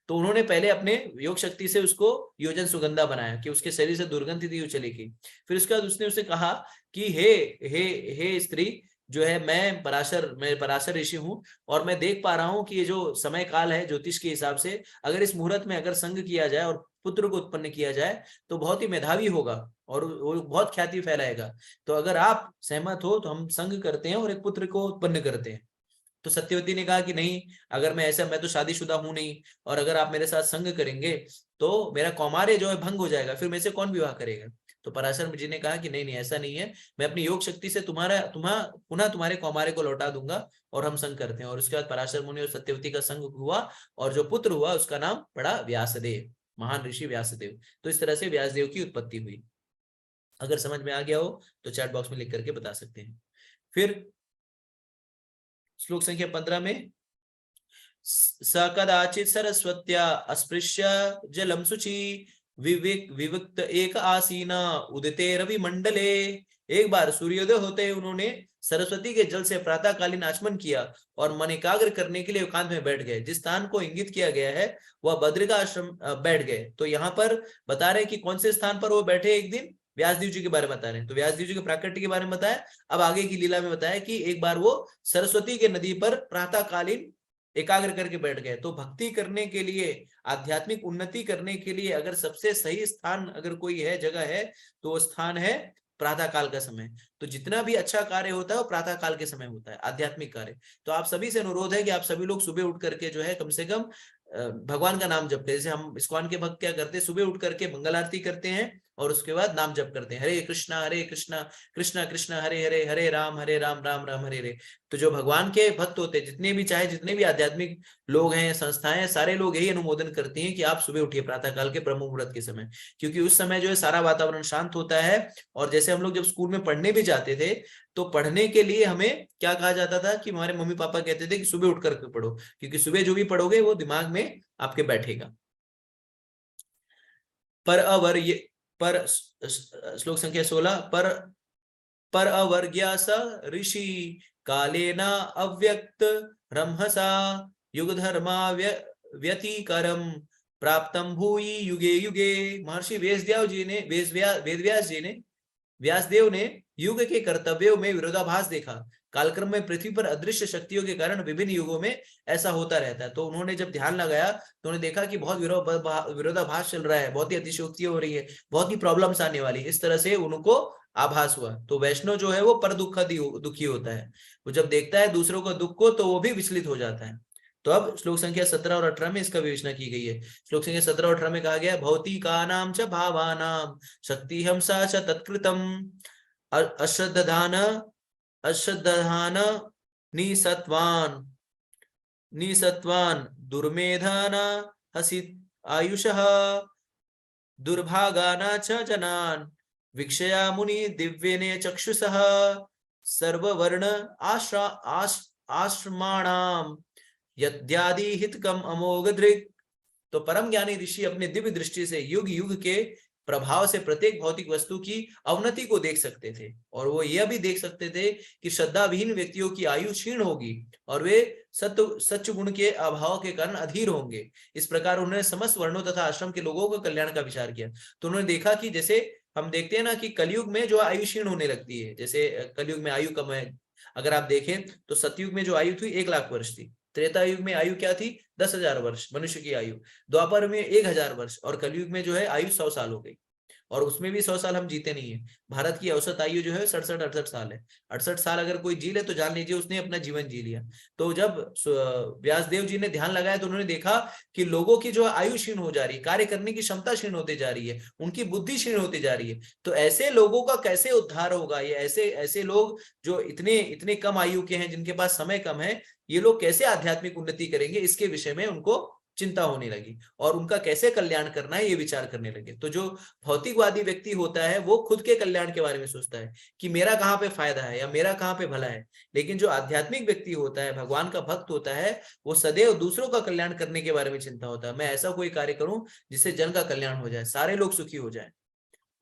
Speaker 1: तो उन्होंने पहले अपने योग शक्ति से उसको योजन सुगंधा बनाया कि उसके शरीर से दुर्गंध थी वो चलेगी। फिर उसके बाद उसने उसे कहा कि हे स्त्री जो है, मैं पराशर ऋषि हूँ और मैं देख पा रहा हूँ कि ये जो समय काल है ज्योतिष के हिसाब से, अगर इस मुहूर्त में अगर संग किया जाए और पुत्र को उत्पन्न किया जाए तो बहुत ही मेधावी होगा और वो बहुत ख्याति फैलाएगा। तो अगर आप सहमत हो तो हम संग करते हैं और एक पुत्र को उत्पन्न करते हैं। तो सत्यवती ने कहा कि नहीं, अगर मैं तो शादीशुदा हूं नहीं, और अगर आप मेरे साथ संग करेंगे तो मेरा कौमार्य जो है भंग हो जाएगा, फिर मेरे से कौन विवाह करेगा। तो पराशर जी ने कहा कि नहीं नहीं, ऐसा नहीं है, मैं अपनी योग शक्ति से पुनः तुम्हारे कौमारे को लौटा दूंगा और हम संग करते हैं। और उसके बाद पराशर मुनि और सत्यवती का संग हुआ और जो पुत्र हुआ उसका नाम पड़ा व्यासदेव, महान ऋषि व्यासदेव। तो इस तरह से व्यासदेव की उत्पत्ति हुई। अगर समझ में आ गया हो तो चैट बॉक्स में लिख करके बता सकते हैं। फिर श्लोक संख्या 15 में, स कदाचित सरस्वत्या अस्पृश्य जलम शुचि विविक्त एक आसीना उदिते रवि मंडले। एक बार सूर्योदय होते ही उन्होंने सरस्वती के जल से प्रातःकालीन आचमन किया और मन एकाग्र करने के लिए एकांत में बैठ गए। जिस स्थान को इंगित किया गया है वह बद्रिका आश्रम बैठ गए। तो यहाँ पर बता रहे हैं कि कौन से स्थान पर वो बैठे। एक दिन व्यासदेव जी के बारे में बता रहे हैं, तो व्यासदेव जी के प्राकट्य के बारे में बताया। अब आगे की लीला में बताया कि एक बार वो सरस्वती के नदी पर प्रातःकालीन एकाग्र करके बैठ गए। तो भक्ति करने के लिए, आध्यात्मिक उन्नति करने के लिए अगर सबसे सही स्थान अगर कोई है, जगह है, तो वो स्थान है प्रातः काल का समय। तो जितना भी अच्छा कार्य होता है वो प्रातः काल के समय होता है, आध्यात्मिक कार्य। तो आप सभी से अनुरोध है कि आप सभी लोग सुबह उठ करके जो है कम से कम भगवान का नाम जपते हैं। जैसे हम इस्कॉन के भक्त क्या करते हैं, सुबह उठ करके मंगल आरती करते हैं और उसके बाद नाम जप करते हैं, हरे कृष्णा कृष्णा कृष्णा हरे हरे, हरे राम राम राम हरे हरे। तो जो भगवान के भक्त होते हैं, जितने भी चाहे जितने भी आध्यात्मिक लोग हैं, संस्थाएं हैं, सारे लोग यही अनुमोदन करती हैं कि आप सुबह उठिए प्रातः काल के ब्रह्म मुहूर्त के समय, क्योंकि उस समय जो है सारा वातावरण शांत होता है। और जैसे हम लोग जब स्कूल में पढ़ने भी जाते थे तो पढ़ने के लिए हमें क्या कहा जाता था कि हमारे मम्मी पापा कहते थे कि सुबह उठ करके पढ़ो, क्योंकि सुबह जो भी पढ़ोगे वो दिमाग में आपके बैठेगा। पर श्लोक संख्या 16, पर अवर्ग्या स ऋषि कालेना अव्यक्त ब्रह्मसा युग धर्मा व्यतिकरम प्राप्तम भूयि युगे युगे। महर्षि व्यासदेव ने युग के कर्तव्यों में विरोधाभास देखा। कालक्रम में पृथ्वी पर अदृश्य शक्तियों के कारण विभिन्न युगों में ऐसा होता रहता है। तो उन्होंने जब ध्यान लगाया तो उन्होंने देखा कि बहुत विरोधाभास चल रहा है, बहुत ही अतिशयोक्ति हो रही है, बहुत ही प्रॉब्लम्स आने वाली। इस तरह से उनको आभास हुआ। तो वैष्णव जो है वो पर दुखी होता है, वो जब देखता है दूसरों को दुख को तो वो भी विचलित हो जाता है। तो अब श्लोक संख्या 17 और 18 में इसका विवेचना की गई है। श्लोक संख्या 17 और 18 में कहा गया, भौतिकानां च भावानां शक्ति हमसा च तत्कृतम अश्रद्धान निसत्वान दुर्मेधाना हसित आयुषः दुर्भागाना च जनान वीक्षया मुनि दिव्येने चक्षुषः सर्ववर्ण आश्रमाणाम यद्यादि हितकम अमोघ दृक्। तो परम ज्ञानी ऋषि अपने दिव्य दृष्टि से युग युग के प्रभाव से प्रत्येक भौतिक वस्तु की अवनति को देख सकते थे, और वो यह भी देख सकते थे कि श्रद्धाविहीन व्यक्तियों की आयु क्षीण होगी और वे सत्य गुण के अभाव के कारण अधीर होंगे। इस प्रकार उन्होंने समस्त वर्णों तथा आश्रम के लोगों के कल्याण का विचार किया। तो उन्होंने देखा कि जैसे हम देखते हैं ना कि कलयुग में जो आयु क्षीण होने लगती है, जैसे कलयुग में आयु कम है। अगर आप देखें तो सतयुग में जो आयु थी 1 लाख वर्ष थी, त्रेता युग में आयु क्या थी 10,000 वर्ष मनुष्य की आयु, द्वापर में 1,000 वर्ष, और कलयुग में जो है आयु 100 साल हो गई। और उसमें भी 100 साल हम जीते नहीं है। भारत की औसत आयु जो है 67-68 साल है। 68 साल अगर कोई जी ले तो जान लीजिए उसने अपना जीवन जी लिया। तो जब व्यासदेव जी ने ध्यान लगाया तो उन्होंने देखा कि लोगों की जो आयु क्षीण हो जा रही है, कार्य करने की क्षमता क्षीण होती जा रही है, उनकी बुद्धि क्षीण होती जा रही है। तो ऐसे लोगों का कैसे उद्धार होगा? ये ऐसे लोग जो इतने कम आयु के हैं, जिनके पास समय कम है, ये लोग कैसे आध्यात्मिक उन्नति करेंगे? इसके विषय में उनको चिंता होने लगी और उनका कैसे कल्याण करना है ये विचार करने लगे। तो जो भौतिकवादी व्यक्ति होता है वो खुद के कल्याण के बारे में सोचता है कि मेरा कहाँ पे फायदा है या मेरा कहाँ पे भला है। लेकिन जो आध्यात्मिक व्यक्ति होता है, भगवान का भक्त होता है, वो सदैव दूसरों का कल्याण करने के बारे में चिंता होता है। मैं ऐसा कोई कार्य करूं जिससे जन का कल्याण हो जाए, सारे लोग सुखी हो जाए।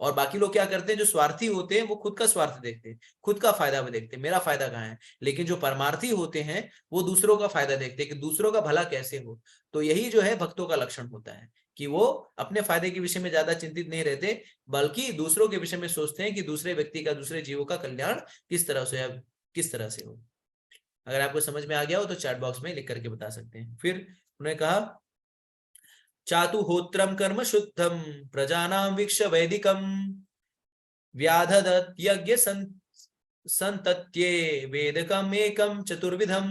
Speaker 1: और बाकी लोग क्या करते हैं, जो स्वार्थी होते हैं वो खुद का स्वार्थ देखते हैं, खुद का फायदा भी देखते हैं, मेरा फायदा कहाँ है। लेकिन जो परमार्थी होते हैं वो दूसरों का फायदा देखते हैं कि दूसरों का भला कैसे हो। तो यही जो है भक्तों का लक्षण होता है कि वो अपने फायदे के विषय में ज्यादा चिंतित नहीं रहते, बल्कि दूसरों के विषय में सोचते हैं कि दूसरे व्यक्ति का, दूसरे जीवों का कल्याण किस तरह से हो। अगर आपको समझ में आ गया हो तो चैट बॉक्स में लिख करके बता सकते हैं। फिर उन्होंने कहा, चातुहोत्रम कर्म शुद्धम प्रजानां वीक्ष वैदिकम व्याधदत् यज्ञ संतत्ये वेदकम एकम चतुर्विधम।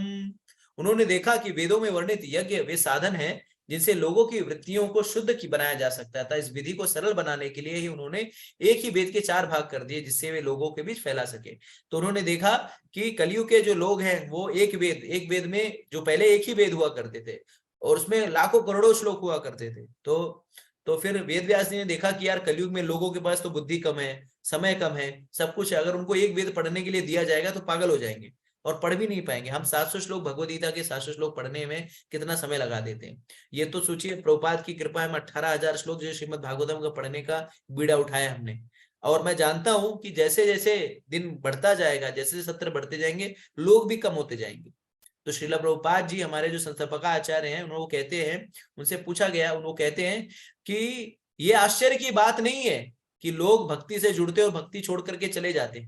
Speaker 1: उन्होंने देखा कि वेदों में वर्णित यज्ञ वे साधन हैं जिनसे लोगों की वृत्तियों को शुद्ध की बनाया जा सकता था। इस विधि को सरल बनाने के लिए ही उन्होंने एक ही वेद के 4 भाग कर दिए, जिससे वे लोगों के बीच फैला सके। तो उन्होंने देखा कि कलयुग के जो लोग हैं वो एक वेद में, जो पहले एक ही वेद हुआ करते थे और उसमें लाखों करोड़ों श्लोक हुआ करते थे, तो फिर वेद व्यास जी ने देखा कि यार कलयुग में लोगों के पास तो बुद्धि कम है, समय कम है, सब कुछ है, अगर उनको एक वेद पढ़ने के लिए दिया जाएगा तो पागल हो जाएंगे और पढ़ भी नहीं पाएंगे। हम 700 श्लोक भगवद गीता के 700 श्लोक पढ़ने में कितना समय लगा देते हैं। ये तो सोचिए, प्रभुपाद की कृपा है 18,000 श्लोक जो श्रीमद भागवतम का पढ़ने का बीड़ा उठाया हमने। और मैं जानता हूं कि जैसे जैसे दिन बढ़ता जाएगा, जैसे जैसे सत्र बढ़ते जाएंगे, लोग भी कम होते जाएंगे। तो श्रीला प्रभुपाद जी हमारे जो संस्थापक आचार्य हैं, उन्होंने कहते हैं, उनसे पूछा गया, उन्होंने कहते हैं कि ये आश्चर्य की बात नहीं है कि लोग भक्ति से जुड़ते और भक्ति छोड़ करके चले जाते।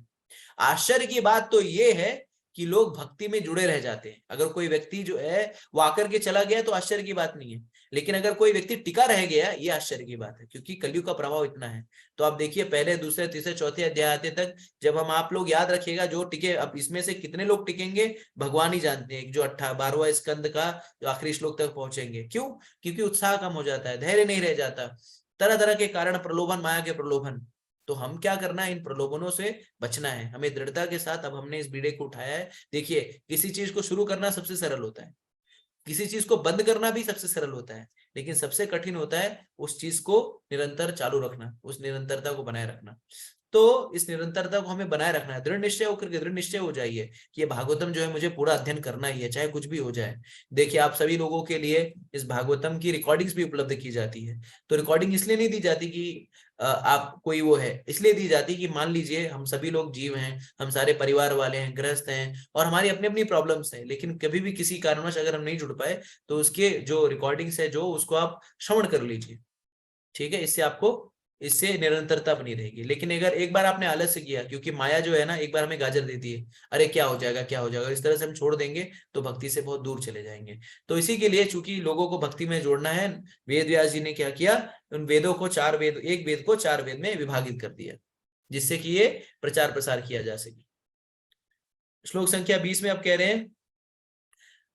Speaker 1: आश्चर्य की बात तो ये है कि लोग भक्ति में जुड़े रह जाते हैं। अगर कोई व्यक्ति जो है वो आकर के चला गया तो आश्चर्य की बात नहीं है, लेकिन अगर कोई व्यक्ति टिका रह गया, ये आश्चर्य की बात है, क्योंकि कलयुग का प्रभाव इतना है। तो आप देखिए, पहले, दूसरे, तीसरे, चौथे अध्याय आते तक जब हम, आप लोग याद रखिएगा, जो टिके, अब इसमें से कितने लोग टिकेंगे भगवान ही जानते हैं, जो 12वां स्कंद का जो आखिरी श्लोक तक पहुंचेंगे। क्यों? क्योंकि उत्साह कम हो जाता है, धैर्य नहीं रह जाता, तरह तरह के कारण, प्रलोभन, माया के प्रलोभन। तो हम क्या करना है, इन प्रलोभनों से बचना है हमें दृढ़ता के साथ। अब हमने इस बीड़े को उठाया है। देखिए, किसी चीज को शुरू करना सबसे सरल होता है, किसी चीज को बंद करना भी सबसे सरल होता है, लेकिन सबसे कठिन होता है उस चीज को निरंतर चालू रखना, उस निरंतरता को बनाए रखना। तो इस निरंतरता को हमें बनाए रखना है। दृढ़ निश्चय होकर के, दृढ़ निश्चय हो जाइए कि ये भागवतम जो है मुझे पूरा अध्ययन करना ही है, चाहे कुछ भी हो जाए। देखिए, आप सभी लोगों के लिए इस भागवतम की रिकॉर्डिंग्स भी उपलब्ध की जाती है। तो रिकॉर्डिंग इसलिए नहीं दी जाती कि आप कोई वो है, इसलिए दी जाती कि मान लीजिए हम सभी लोग जीव हैं, हम सारे परिवार वाले हैं, गृहस्थ हैं, और हमारी अपनी अपनी प्रॉब्लम्स हैं, लेकिन कभी भी किसी कारणवश अगर हम नहीं जुड़ पाए तो उसके जो रिकॉर्डिंग्स है, जो उसको आप श्रवण कर लीजिए, ठीक है। इससे निरंतरता बनी रहेगी। लेकिन अगर एक बार आपने आलस्य किया, क्योंकि माया जो है ना, एक बार हमें गाजर देती है, अरे क्या हो जाएगा, क्या हो जाएगा, इस तरह से हम छोड़ देंगे तो भक्ति से बहुत दूर चले जाएंगे। तो इसी के लिए, चूंकि लोगों को भक्ति में जोड़ना है, वेद व्यास जी ने क्या किया, उन वेदों को 4 वेद, एक वेद को 4 वेद में विभाजित कर दिया, जिससे कि ये प्रचार प्रसार किया जा सके। श्लोक संख्या 20 में आप कह रहे हैं,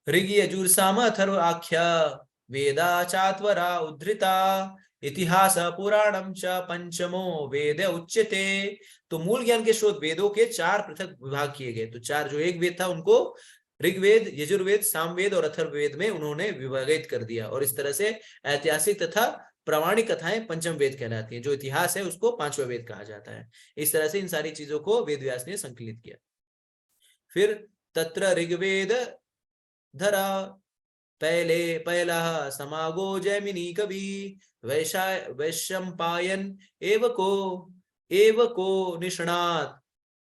Speaker 1: ऋग यजुर साम अथर्व आख्या वेदा चात्वरा उद्धृता इतिहास पुराणम च पंचमो वेद उच्यते। तो मूल ज्ञान के स्रोत वेदों के 4 पृथक विभाग किए गए। तो 4, जो एक वेद था उनको ऋग्वेद, यजुर्वेद, सामवेद और अथर्ववेद में उन्होंने विभाजित कर दिया, और इस तरह से ऐतिहासिक तथा प्रामाणिक कथाएं पंचम वेद कहलाती हैं। जो इतिहास है उसको 5वां वेद कहा जाता है। इस तरह से इन सारी चीजों को वेद व्यास ने संकलित किया। फिर तत्र ऋग्वेद धरा पहला समागो जैमिनी कवि वैशंपायन एव को निष्णात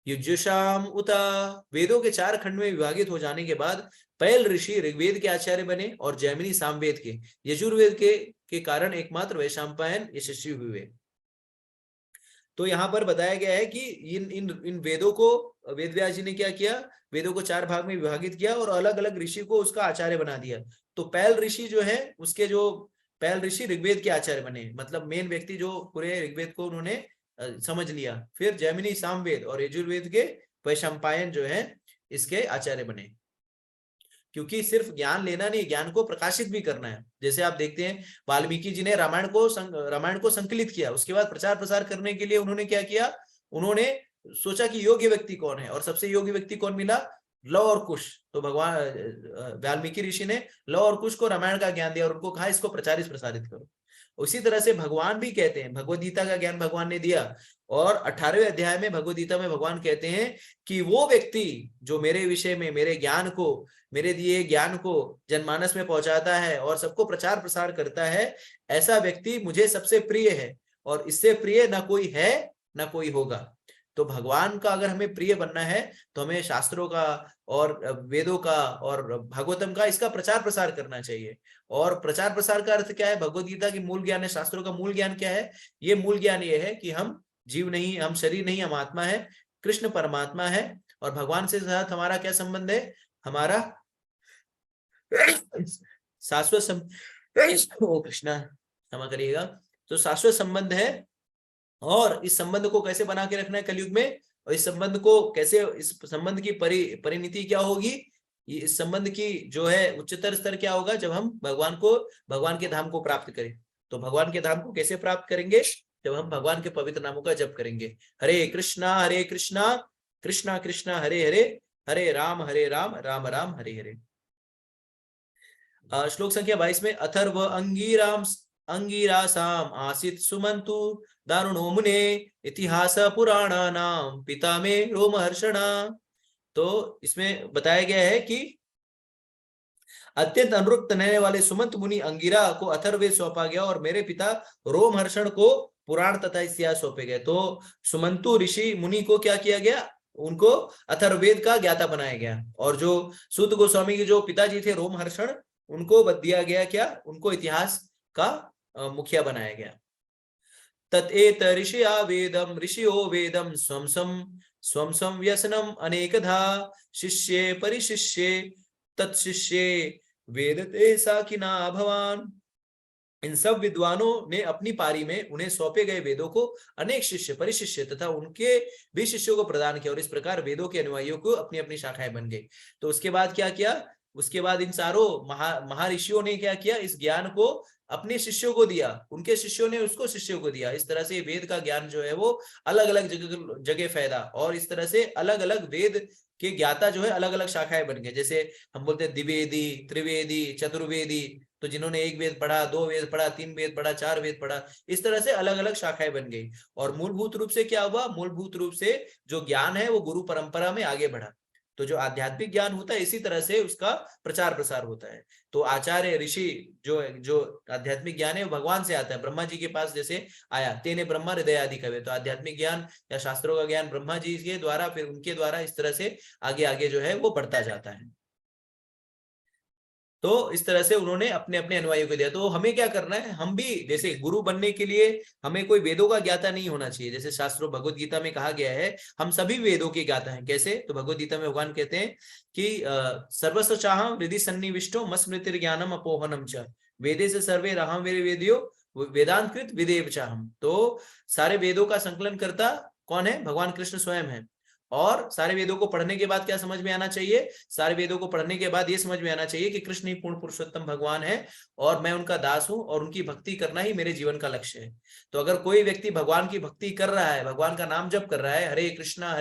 Speaker 1: युजुषाम उता। वेदों के 4 खंड में विभाजित हो जाने के बाद पहल ऋषि ऋग्वेद के आचार्य बने और जैमिनी सामवेद के, यजुर्वेद के कारण एकमात्र वैशंपायन यशस्वी हुए। तो यहाँ पर बताया गया है कि इन वेदों को वेद व्यास जी ने क्या किया, वेदों को 4 भाग में विभाजित किया और अलग अलग ऋषि को उसका आचार्य बना दिया। तो पहल ऋषि जो है, उसके जो पहल ऋषि ऋग्वेद के आचार्य बने, मतलब मेन व्यक्ति जो पूरे ऋग्वेद को उन्होंने समझ लिया। फिर जैमिनी सामवेद और यजुर्वेद के वैशंपायन जो है इसके आचार्य बने, क्योंकि सिर्फ ज्ञान लेना नहीं, ज्ञान को प्रकाशित भी करना है। जैसे आप देखते हैं, वाल्मीकि जी ने रामायण को संकलित किया, उसके बाद प्रचार प्रसार करने के लिए उन्होंने क्या किया, उन्होंने सोचा कि योग्य व्यक्ति कौन है, और सबसे योग्य व्यक्ति कौन मिला, लव और कुश। तो भगवान वाल्मीकि ऋषि ने लव और कुश को रामायण का ज्ञान दिया और उनको कहा इसको प्रचारित प्रसारित करो। उसी तरह से भगवान भी कहते हैं, भगवद गीता का ज्ञान भगवान ने दिया, और 18वें अध्याय में भगवद गीता में भगवान कहते हैं कि वो व्यक्ति जो मेरे विषय में, मेरे ज्ञान को, मेरे दिए ज्ञान को जनमानस में पहुंचाता है और सबको प्रचार प्रसार करता है, ऐसा व्यक्ति मुझे सबसे प्रिय है, और इससे प्रिय ना कोई है ना कोई होगा। तो भगवान का अगर हमें प्रिय बनना है तो हमें शास्त्रों का और वेदों का और भागवतम का, इसका प्रचार प्रसार करना चाहिए। और प्रचार प्रसार का अर्थ क्या है, भगवद गीता की मूल ज्ञान है, शास्त्रों का मूल ज्ञान क्या है, ये मूल ज्ञान ये है कि हम जीव नहीं, हम शरीर नहीं, हम आत्मा है, कृष्ण परमात्मा है, और भगवान से साथ हमारा क्या संबंध है, हमारा शाश्वत कृष्णा क्षमा करिएगा, तो शाश्वत संबंध है। और इस संबंध को कैसे बना के रखना है कलयुग में, और इस संबंध को कैसे, इस संबंध की परिणति क्या होगी, इस संबंध की जो है उच्चतर स्तर क्या होगा, जब हम भगवान के धाम को प्राप्त करें। तो भगवान के धाम को कैसे प्राप्त करेंगे, जब हम भगवान के पवित्र नामों का जप करेंगे। हरे कृष्णा कृष्णा कृष्णा हरे हरे, हरे राम राम राम हरे हरे। श्लोक संख्या 22 में अथर्व अंगीरासाम आसित सुमंतु दारुणो मुने इतिहास पुराणा नाम पिता में रोमहर्षणा। तो इसमें बताया गया है कि अत्यंत अनुरुक्त रहने वाले सुमंत मुनि अंगिरा को अथर्ववेद सौंपा गया और मेरे पिता रोमहर्षण को पुराण तथा इतिहास सौंपे गए। तो सुमंतु ऋषि मुनि को क्या किया गया, उनको अथर्ववेद का ज्ञाता बनाया गया, और जो सूत गोस्वामी के जो पिताजी थे रोमहर्षण, उनको दिया गया क्या, उनको इतिहास का मुखिया बनाया गया। तत्एत ऋषिया वेदम ऋषियो वेदम स्वम सम व्यसनम अनेकधा शिष्ये परिशिष्ये तत्शिष्ये वेदते साकिना भवान। इन सब विद्वानों ने अपनी पारी में उन्हें सौंपे गए वेदों को अनेक शिष्य परिशिष्य तथा उनके भी शिष्यों को प्रदान किया, और इस प्रकार वेदों के अनुयायियों को अपनी अपनी शाखाएं बन गई। तो उसके बाद क्या किया, उसके बाद इन चारों महर्षियों ने क्या किया, इस ज्ञान को अपने शिष्यों को दिया, उनके शिष्यों ने उसको शिष्यों को दिया। इस तरह से वेद का ज्ञान जो है वो अलग अलग जगह फैला, और इस तरह से अलग अलग वेद के ज्ञाता जो है अलग अलग शाखाएं बन गए। जैसे हम बोलते हैं द्विवेदी, त्रिवेदी, चतुर्वेदी, तो जिन्होंने एक वेद पढ़ा, दो वेद पढ़ा, तीन वेद पढ़ा, चार वेद पढ़ा, इस तरह से अलग अलग शाखाएं बन गई। और मूलभूत रूप से क्या हुआ, मूलभूत रूप से जो ज्ञान है वो गुरु परंपरा में आगे बढ़ा। तो जो आध्यात्मिक ज्ञान होता है इसी तरह से उसका प्रचार प्रसार होता है। तो आचार्य ऋषि जो आध्यात्मिक ज्ञान है वो भगवान से आता है, ब्रह्मा जी के पास जैसे आया, तेने ब्रह्मा हृदय आदि कवे। तो आध्यात्मिक ज्ञान या शास्त्रों का ज्ञान ब्रह्मा जी के द्वारा, फिर उनके द्वारा इस तरह से आगे आगे जो है वो बढ़ता जाता है। तो इस तरह से उन्होंने अपने अपने अनुयायियों को दिया। तो हमें क्या करना है, हम भी जैसे गुरु बनने के लिए हमें कोई वेदों का ज्ञाता नहीं होना चाहिए। जैसे शास्त्रों भगवत गीता में कहा गया है हम सभी वेदों के ज्ञाता हैं। कैसे, तो भगवत गीता में भगवान कहते हैं कि सर्वस्व चाहम हृदि सन्निविष्टो मस्मृतिर ज्ञानम अपोहनम च वेदे से सर्वे राहम वेरे वेदियो वेदांत कृत विदेव चाहम। तो सारे वेदों का संकलन करता कौन है, भगवान कृष्ण स्वयं है। और सारे वेदों को पढ़ने के बाद क्या समझ में आना चाहिए, सारे वेदों को पढ़ने के बाद ये समझ में आना चाहिए कि कृष्ण ही पूर्ण पुरुषोत्तम भगवान है और मैं उनका दास हूं और उनकी भक्ति करना ही मेरे जीवन का लक्ष्य है। तो अगर कोई व्यक्ति भगवान की भक्ति कर रहा है, भगवान का नाम जप कर रहा है, हरे कृष्णा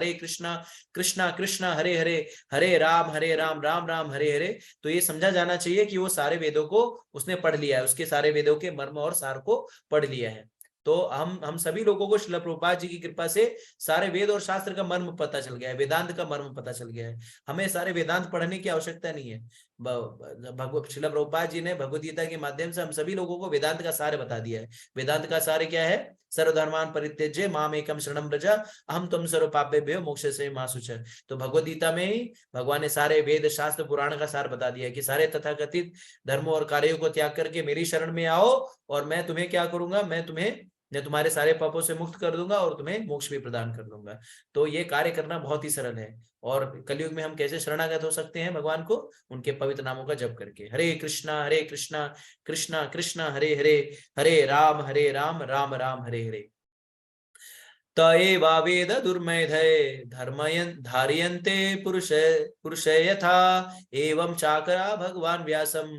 Speaker 1: कृष्णा कृष्णा हरे हरे, हरे राम राम राम हरे हरे, तो ये समझा जाना चाहिए कि वो सारे वेदों को उसने पढ़ लिया है, उसके सारे वेदों के मर्म और सार को पढ़ लिया है। तो हम सभी लोगों को श्रील प्रभुपाद जी की कृपा से सारे वेद और शास्त्र का मर्म पता चल गया है, वेदांत का मर्म पता चल गया है। हमें सारे वेदांत पढ़ने की आवश्यकता नहीं है। श्रील प्रभुपाद जी ने भगवद गीता के माध्यम से हम सभी लोगों को वेदांत का सार बता दिया है। वेदांत का सार क्या है, सर्वधर्मान परित्यज्य माम एकम शरणम व्रज अहम त्वं सर्व पापेभ्यो मोक्षयिष्यामि मा शुचः। तो भगवद गीता में ही भगवान ने सारे वेद शास्त्र पुराण का सार बता दिया कि सारे तथाकथित धर्मों और कार्यों को त्याग करके मेरी शरण में आओ और मैं तुम्हें क्या करूंगा, मैं तुम्हारे सारे पापों से मुक्त कर दूंगा और तुम्हें मोक्ष भी प्रदान कर दूंगा। तो ये कार्य करना बहुत ही सरल है। और कलयुग में हम कैसे शरणागत हो सकते हैं भगवान को, उनके पवित्र नामों का जप करके। हरे कृष्णा कृष्णा कृष्णा हरे हरे, हरे राम राम राम हरे हरे। तएवा वेद दुर्मेधये धर्मयन् धारयन्ते पुरुष यथा एवं चाकरा भगवान व्यासम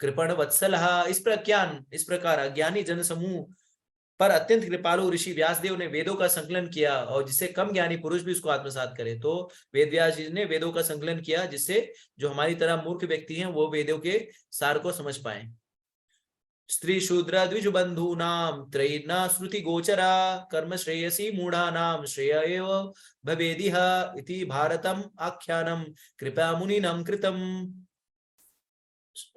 Speaker 1: कृपण वत्सलः। इस प्रकार अज्ञानी जन समूह पर अत्यंत कृपालु ऋषि व्यासदेव ने वेदों का संकलन किया, और जिससे कम ज्ञानी पुरुष भी उसको आत्मसात करे। तो वेद व्यास जी ने वेदों का संकलन किया जिससे जो हमारी तरह मूर्ख व्यक्ति हैं वो वेदों के सार को समझ पाए। स्त्री शूद्र द्विज बंधूनाम त्रैर्ना श्रुति गोचरा कर्म श्रेयसी मूढ़ानाम श्रेय एव भवेदिह इति भारतम आख्यानम कृपा मुनिनम कृतम।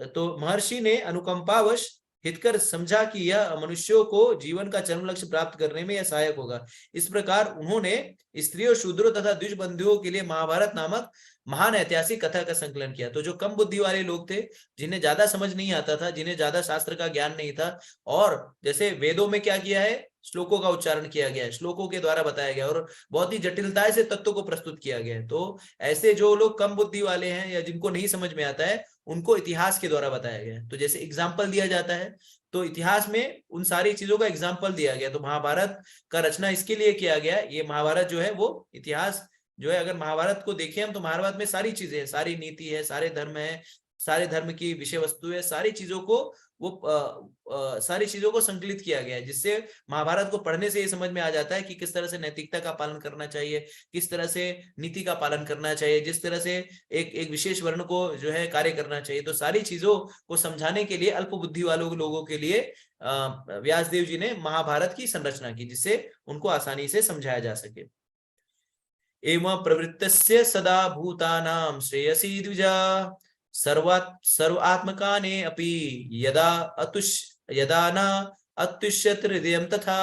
Speaker 1: तो महर्षि ने अनुकंपावश हितकर समझा कि यह मनुष्यों को जीवन का चरम लक्ष्य प्राप्त करने में यह सहायक होगा। इस प्रकार उन्होंने स्त्रियों शूद्रों तथा द्विज बंधुओं के लिए महाभारत नामक महान ऐतिहासिक कथा का संकलन किया। तो जो कम बुद्धि वाले लोग थे, जिन्हें ज्यादा समझ नहीं आता था, जिन्हें ज्यादा शास्त्र का ज्ञान नहीं था, और जैसे वेदों में क्या किया है, श्लोकों का उच्चारण किया गया है, श्लोकों के द्वारा बताया गया और बहुत ही जटिलता से तत्वों को प्रस्तुत किया गया है। तो ऐसे जो लोग कम बुद्धि वाले हैं या जिनको नहीं समझ में आता है, उनको इतिहास के द्वारा बताया गया है। तो जैसे एग्जाम्पल दिया जाता है, तो इतिहास में उन सारी चीजों का एग्जाम्पल दिया गया। तो महाभारत का रचना इसके लिए किया गया। ये महाभारत जो है वो इतिहास जो है, अगर महाभारत को देखें हम तो महाभारत में सारी चीजें हैं, सारी नीति है, सारे धर्म है, सारे धर्म की विषय वस्तु है, सारी चीजों को सारी चीजों को संकलित किया गया है, जिससे महाभारत को पढ़ने से ये समझ में आ जाता है कि किस तरह से नैतिकता का पालन करना चाहिए, किस तरह से नीति का पालन करना चाहिए, जिस तरह से एक एक विशेष वर्ण को जो है कार्य करना चाहिए। तो सारी चीजों को समझाने के लिए अल्प बुद्धि वालों लोगों के लिए व्यासदेव जी ने महाभारत की संरचना की, जिससे उनको आसानी से समझाया जा सके। एवं प्रवृत्तस्य सदा भूतानां श्रेयसी द्विजा सर्वात्मकाने अपि यदा न अत्युष्यत हृदयं तथा।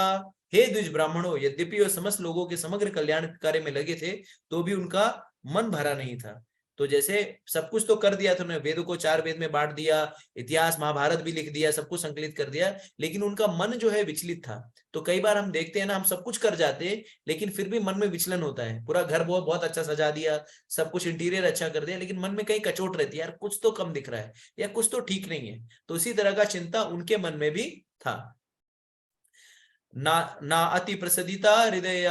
Speaker 1: हे द्विज ब्राह्मणों, यद्यपि वो समस्त लोगों के समग्र कल्याण कार्य में लगे थे तो भी उनका मन भरा नहीं था। तो जैसे सब कुछ तो कर दिया था उन्होंने, वेदों को 4 वेद में बांट दिया, इतिहास महाभारत भी लिख दिया, सब कुछ संकलित कर दिया, लेकिन उनका मन जो है विचलित था। तो कई बार हम देखते हैं ना, हम सब कुछ कर जाते हैं लेकिन फिर भी मन में विचलन होता है। पूरा घर बहुत बहुत अच्छा सजा दिया, सब कुछ इंटीरियर अच्छा कर दिया, लेकिन मन में कहीं कचोट रहती है, यार कुछ तो कम दिख रहा है या कुछ तो ठीक नहीं है। तो इसी तरह का चिंता उनके मन में भी था। ना अति प्रसदिता हृदय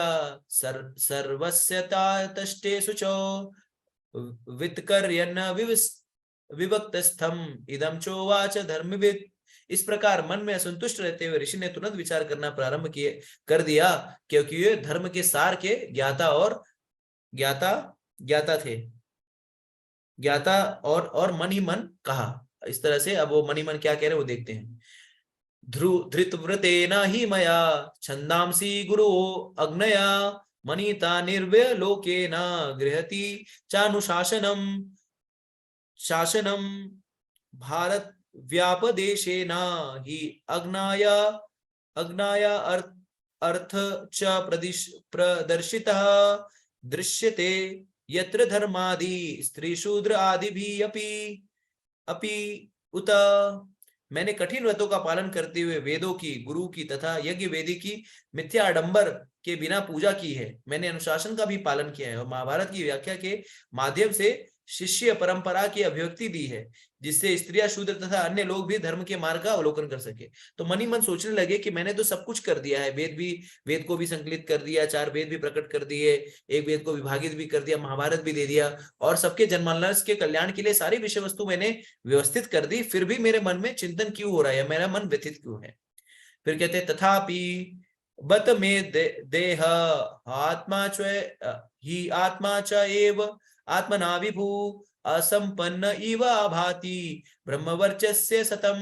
Speaker 1: सर्वस्यता तष्टे शुचो वित्कर्यन विवक्तस्थम इदम चोवाच धर्मविद। इस प्रकार मन में असंतुष्ट रहते हुए ऋषि ने तुरंत विचार करना प्रारंभ कर दिया, क्योंकि ये धर्म के सार के ज्ञाता और ज्ञाता थे। ज्ञाता और मन ही मन कहा। इस तरह से अब वो मन ही मन क्या कह रहे हैं वो देखते हैं। धृतव्रतेन हि मया छंदांसि गुरु अग्नया मनीता निर्व्य लोकेन गृहति चानुशासनम शासनम भारत व्यापदेशेन हि अग्नाया अर्थ च प्रदर्शितः दृश्यते यत्र धर्मादि स्त्री शूद्र आदि भी अपि उत। मैंने कठिन व्रतों का पालन करते हुए वेदों की, गुरु की तथा यज्ञ वेदी की मिथ्या आडंबर के बिना पूजा की है। मैंने अनुशासन का भी पालन किया है और महाभारत की व्याख्या के माध्यम से शिष्य परंपरा की अभिव्यक्ति दी है, जिससे स्त्रियां, शूद्र तथा अन्य लोग भी धर्म के मार्ग का अवलोकन कर सके। तो मन ही मन सोचने लगे कि मैंने तो सब कुछ कर दिया है, वेद को भी संकलित कर दिया, 4 वेद भी प्रकट कर दिए, एक वेद को विभाजित भी कर दिया, महाभारत भी दे दिया और सबके जनमानस के कल्याण के लिए सारी विषय वस्तु मैंने व्यवस्थित कर दी, फिर भी मेरे मन में चिंतन क्यों हो रहा है, मेरा मन व्यथित क्यों है। फिर कहते हैं तथापि बत में देह आत्मा च एव आत्मना विभु असंपन्न इव भाति ब्रह्मवर्चस्य सतम।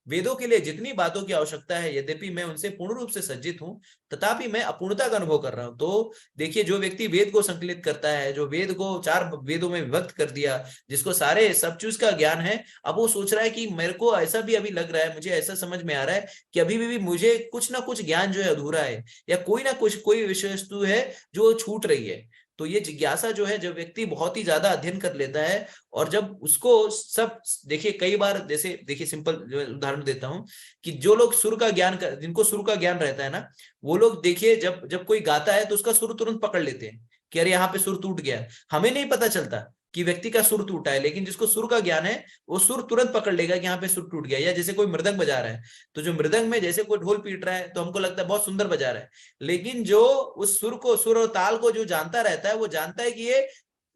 Speaker 1: वेदों के लिए जितनी बातों की आवश्यकता है, यद्यपि मैं उनसे पूर्ण रूप से सज्जित हूं, तथापि मैं अपूर्णता का अनुभव कर रहा हूं। तो देखिए, जो व्यक्ति वेद को संकलित करता है, जो वेद को 4 वेदों में विभक्त कर दिया, जिसको सारे सब चीज का ज्ञान है, अब वो सोच रहा है कि मेरे को ऐसा भी अभी लग रहा है, मुझे ऐसा समझ में आ रहा है कि अभी भी मुझे कुछ ना कुछ ज्ञान जो है अधूरा है, या कोई ना कुछ कोई विषय वस्तु है जो छूट रही है। तो ये जिज्ञासा जो है, जब व्यक्ति बहुत ही ज्यादा अध्ययन कर लेता है और जब उसको सब देखिए, कई बार जैसे देखिए, सिंपल उदाहरण देता हूं कि जो लोग सुर का ज्ञान जिनको सुर का ज्ञान रहता है ना, वो लोग देखिए जब कोई गाता है तो उसका सुर तुरंत पकड़ लेते हैं कि अरे यहाँ पे सुर टूट गया। हमें नहीं पता चलता कि व्यक्ति का सुर टूटा है, लेकिन जिसको सुर का ज्ञान है वो सुर तुरंत पकड़ लेगा कि यहाँ पे सुर टूट गया। या जैसे कोई मृदंग बजा रहा है, तो जो मृदंग में जैसे कोई ढोल पीट रहा है तो हमको लगता है बहुत सुंदर बजा रहा है, लेकिन जो उस सुर और ताल को जो जानता रहता है, वो जानता है कि ये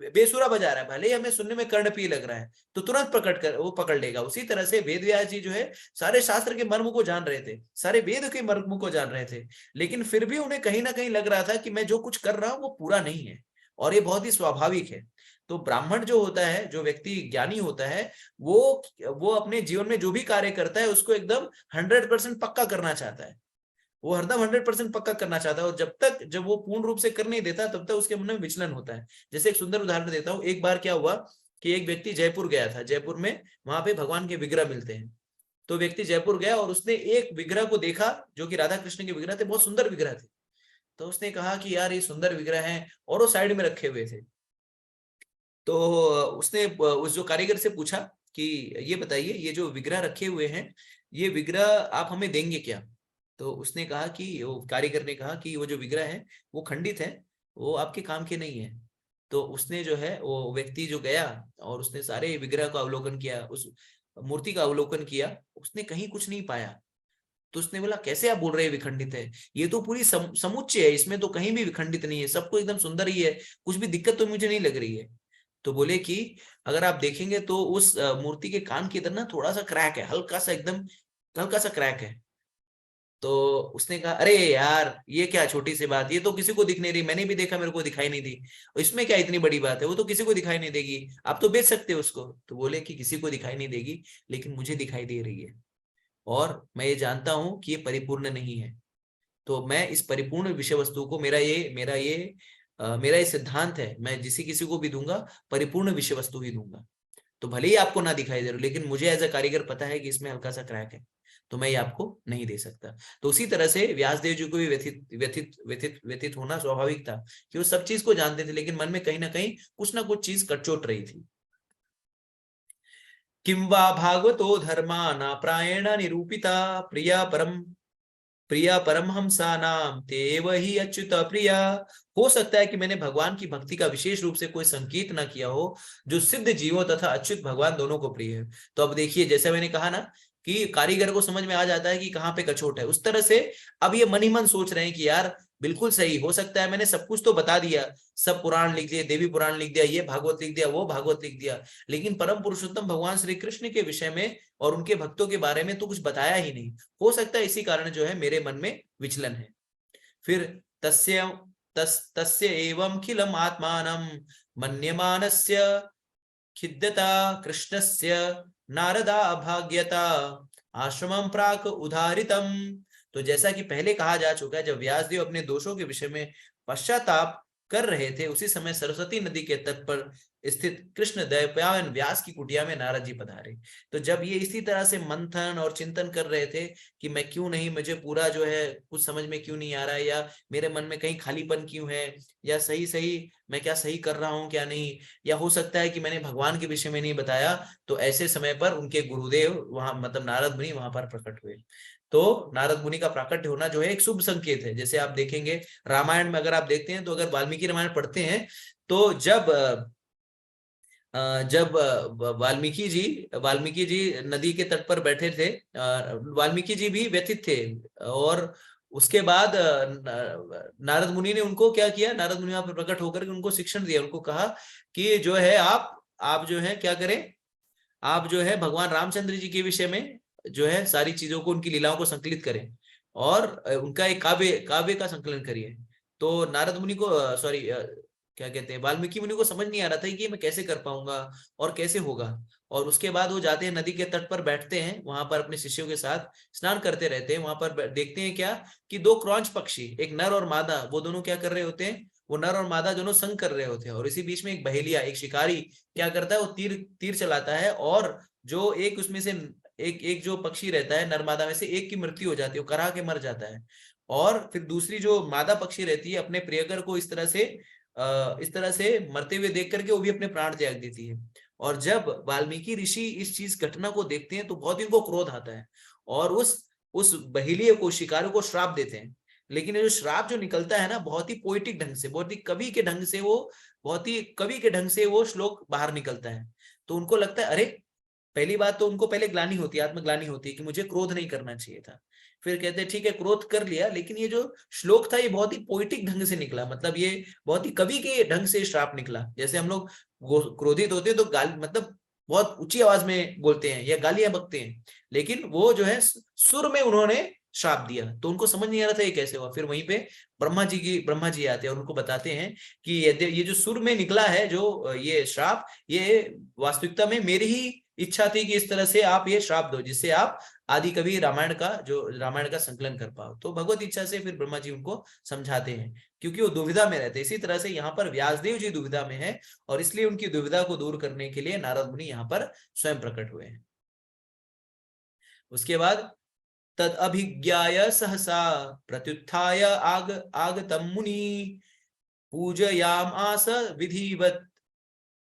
Speaker 1: बेसुरा बजा रहा है, भले ही हमें सुनने में कर्णप्रिय लग रहा है, तो तुरंत वो पकड़ लेगा। उसी तरह से वेद व्यास जी जो है सारे शास्त्र के मर्म को जान रहे थे, सारे वेद के मर्म को जान रहे थे, लेकिन फिर भी उन्हें कहीं ना कहीं लग रहा था कि मैं जो कुछ कर रहा हूं वो पूरा नहीं है, और ये बहुत ही स्वाभाविक है। तो ब्राह्मण जो होता है, जो व्यक्ति ज्ञानी होता है, वो अपने जीवन में जो भी कार्य करता है उसको एकदम 100% पक्का करना चाहता है, वो हरदम 100% पक्का करना चाहता है, और जब वो पूर्ण रूप से कर नहीं देता तब तक उसके मन में विचलन होता है। जैसे एक सुंदर उदाहरण देता हूँ। एक बार क्या हुआ कि एक व्यक्ति जयपुर गया था, जयपुर में वहां पे भगवान के विग्रह मिलते हैं। तो व्यक्ति जयपुर गया और उसने एक विग्रह को देखा जो कि राधा कृष्ण के विग्रह थे, बहुत सुंदर विग्रह थे। तो उसने कहा कि यार ये सुंदर विग्रह हैं, और वो साइड में रखे हुए थे। तो उसने उस जो कारीगर से पूछा कि ये बताइए, ये जो विग्रह रखे हुए हैं, ये विग्रह आप हमें देंगे क्या? तो उसने कहा कि वो कारीगर ने कहा कि वो जो विग्रह है वो खंडित है, वो आपके काम के नहीं है। तो उसने जो है, वो व्यक्ति जो गया और उसने सारे विग्रह का अवलोकन किया, उस मूर्ति का अवलोकन किया, उसने कहीं कुछ नहीं पाया। तो उसने बोला कैसे आप बोल रहे हैं विखंडित है, ये तो पूरी समुच्चय है, इसमें तो कहीं भी विखंडित नहीं है, सबको एकदम सुंदर ही है, कुछ भी दिक्कत तो मुझे नहीं लग रही है। तो बोले कि अगर आप देखेंगे तो उस मूर्ति के कान की इधर ना थोड़ा सा क्रैक है, हल्का सा, एकदम हल्का सा क्रैक है। तो उसने कहा अरे यार ये क्या छोटी सी बात, ये तो किसी को दिख नहीं रही, मैंने भी देखा मेरे को दिखाई नहीं दी, इसमें क्या इतनी बड़ी बात है, वो तो किसी को दिखाई नहीं देगी, आप तो बेच सकते हो उसको। तो बोले कि किसी को दिखाई नहीं देगी लेकिन मुझे दिखाई दे रही है, और मैं ये जानता हूं कि ये परिपूर्ण नहीं है। तो मैं इस परिपूर्ण विषय वस्तु को, मेरा ये सिद्धांत है, मैं जिसे किसी को भी दूंगा परिपूर्ण विषय वस्तु ही दूंगा। तो भले ही आपको ना दिखाई दे रहा, लेकिन मुझे एज अ कारीगर पता है कि इसमें हल्का सा क्रैक है, तो मैं ये आपको नहीं दे सकता। तो उसी तरह से व्यासदेव जी को भी व्यथित व्यथित व्यथित व्यथित होना स्वाभाविक था, कि वो सब चीज को जानते थे लेकिन मन में कहीं ना कहीं कुछ ना कुछ चीज कटचोट रही थी। किं वा भागवतो धर्मा ना प्रायण निरूपिता, प्रिया परमहंसा नाम तेव ही अच्युत प्रिया। हो सकता है कि मैंने भगवान की भक्ति का विशेष रूप से कोई संकेत ना किया हो, जो सिद्ध जीवों तथा अच्युत भगवान दोनों को प्रिय है। तो अब देखिए, जैसे मैंने कहा ना कि कारीगर को समझ में आ जाता है कि कहाँ पे कचोट है, उस तरह से अब ये मन ही मन सोच रहे हैं कि यार बिल्कुल सही, हो सकता है मैंने सब कुछ तो बता दिया, सब पुराण लिख दिए, देवी पुराण लिख दिया, ये भागवत लिख दिया, वो भागवत लिख दिया, लेकिन परम पुरुषोत्तम भगवान श्री कृष्ण के विषय में और उनके भक्तों के बारे में तो कुछ बताया ही नहीं। हो सकता है इसी कारण जो है मेरे मन में विचलन है। फिर तस्य एवं खिलम आत्मानं मन्यमानस्य खिद्यता कृष्णस्य नारदा अभाग्यता आश्रमं प्राक उदाहरितम। तो जैसा कि पहले कहा जा चुका है, जब व्यासदेव अपने दोषों के विषय में पश्चाताप कर रहे थे, उसी समय सरस्वती नदी के तट पर स्थित कृष्ण द्वैपायन व्यास की कुटिया में नारद जी पधारे। तो जब ये इसी तरह से मंथन और चिंतन कर रहे थे कि मैं क्यों नहीं, मुझे पूरा जो है कुछ समझ में क्यों नहीं आ रहा है, या मेरे मन में कहीं खालीपन क्यों है, या सही सही मैं क्या सही कर रहा हूँ क्या नहीं, या हो सकता है कि मैंने भगवान के विषय में नहीं बताया, तो ऐसे समय पर उनके गुरुदेव वहां, मतलब नारद मुनि वहां पर प्रकट हुए। तो नारद मुनि का प्राकट्य होना जो है एक शुभ संकेत है। जैसे आप देखेंगे रामायण में, अगर आप देखते हैं तो अगर वाल्मीकि रामायण पढ़ते हैं तो जब वाल्मीकि जी नदी के तट पर बैठे थे, वाल्मीकि जी भी व्यथित थे, और उसके बाद नारद मुनि ने उनको क्या किया, नारद मुनि वहां पर प्रकट होकर के उनको शिक्षण दिया, उनको कहा कि जो है आप जो है क्या करें, आप जो है भगवान रामचंद्र जी के विषय में जो है सारी चीजों को, उनकी लीलाओं को संकलित करें, और उनका एक काव्य काव्य का संकलन करिए। तो नारद मुनि को, सॉरी क्या कहते हैं, वाल्मीकि मुनि को समझ नहीं आ रहा था कि मैं कैसे कर पाऊंगा और कैसे होगा। और उसके बाद वो जाते हैं नदी के तट पर, बैठते हैं वहां पर अपने शिष्यों के साथ, स्नान करते रहते हैं। वहां पर देखते हैं क्या कि दो क्रॉंच पक्षी, एक नर और मादा, वो दोनों क्या कर रहे होते हैं, वो नर और मादा दोनों संग कर रहे होते हैं। और इसी बीच में एक बहेलिया, एक शिकारी क्या करता है, वो तीर तीर चलाता है, और जो एक उसमें से एक एक जो पक्षी रहता है नर मादा में से, एक की मृत्यु हो जाती है, वो करा के मर जाता है। और फिर दूसरी जो मादा पक्षी रहती है, अपने प्रियकर को इस तरह से मरते हुए देख करके वो भी अपने प्राण त्याग देती है। और जब वाल्मीकि ऋषि इस चीज घटना को देखते हैं तो बहुत ही उनको क्रोध आता है, और उस बहेलिये को, शिकारी को श्राप देते हैं। लेकिन ये जो श्राप जो निकलता है ना, बहुत ही पोइटिक ढंग से, बहुत ही कवि के ढंग से वो, बहुत ही कवि के ढंग से वो श्लोक बाहर निकलता है। तो उनको लगता है, अरे पहली बात तो उनको पहले ग्लानि होती है, आत्मग्लानि होती है कि मुझे क्रोध नहीं करना चाहिए था। फिर कहते हैं ठीक है क्रोध कर लिया, लेकिन ये जो श्लोक था ये बहुत ही पोइटिक ढंग से निकला, मतलब ये बहुत ही कवि के ढंग से श्राप निकला। जैसे हम लोग क्रोधित होते हैं तो गाल, मतलब बहुत ऊंची आवाज में बोलते हैं या गालियां बकते हैं, लेकिन वो जो है सुर में उन्होंने श्राप दिया, तो उनको समझ नहीं आ रहा था ये कैसे हुआ। फिर वहीं पे ब्रह्मा जी आते हैं और उनको बताते हैं कि ये जो सुर में निकला है जो ये श्राप, ये वास्तविकता में मेरी ही इच्छा थी कि इस तरह से आप ये श्राप दो, जिससे आप आदि कवि रामायण का संकलन कर पाओ। तो भगवत इच्छा से फिर ब्रह्मा जी उनको समझाते हैं, क्योंकि वो दुविधा में रहते हैं। इसी तरह से यहाँ पर व्यासदेव जी दुविधा में है, और इसलिए उनकी दुविधा को दूर करने के लिए नारद मुनि यहाँ पर स्वयं प्रकट हुए हैं। उसके बाद तद अभिज्ञाय सहसा प्रत्युत्थाय आगतम मुनि पूजयाम आस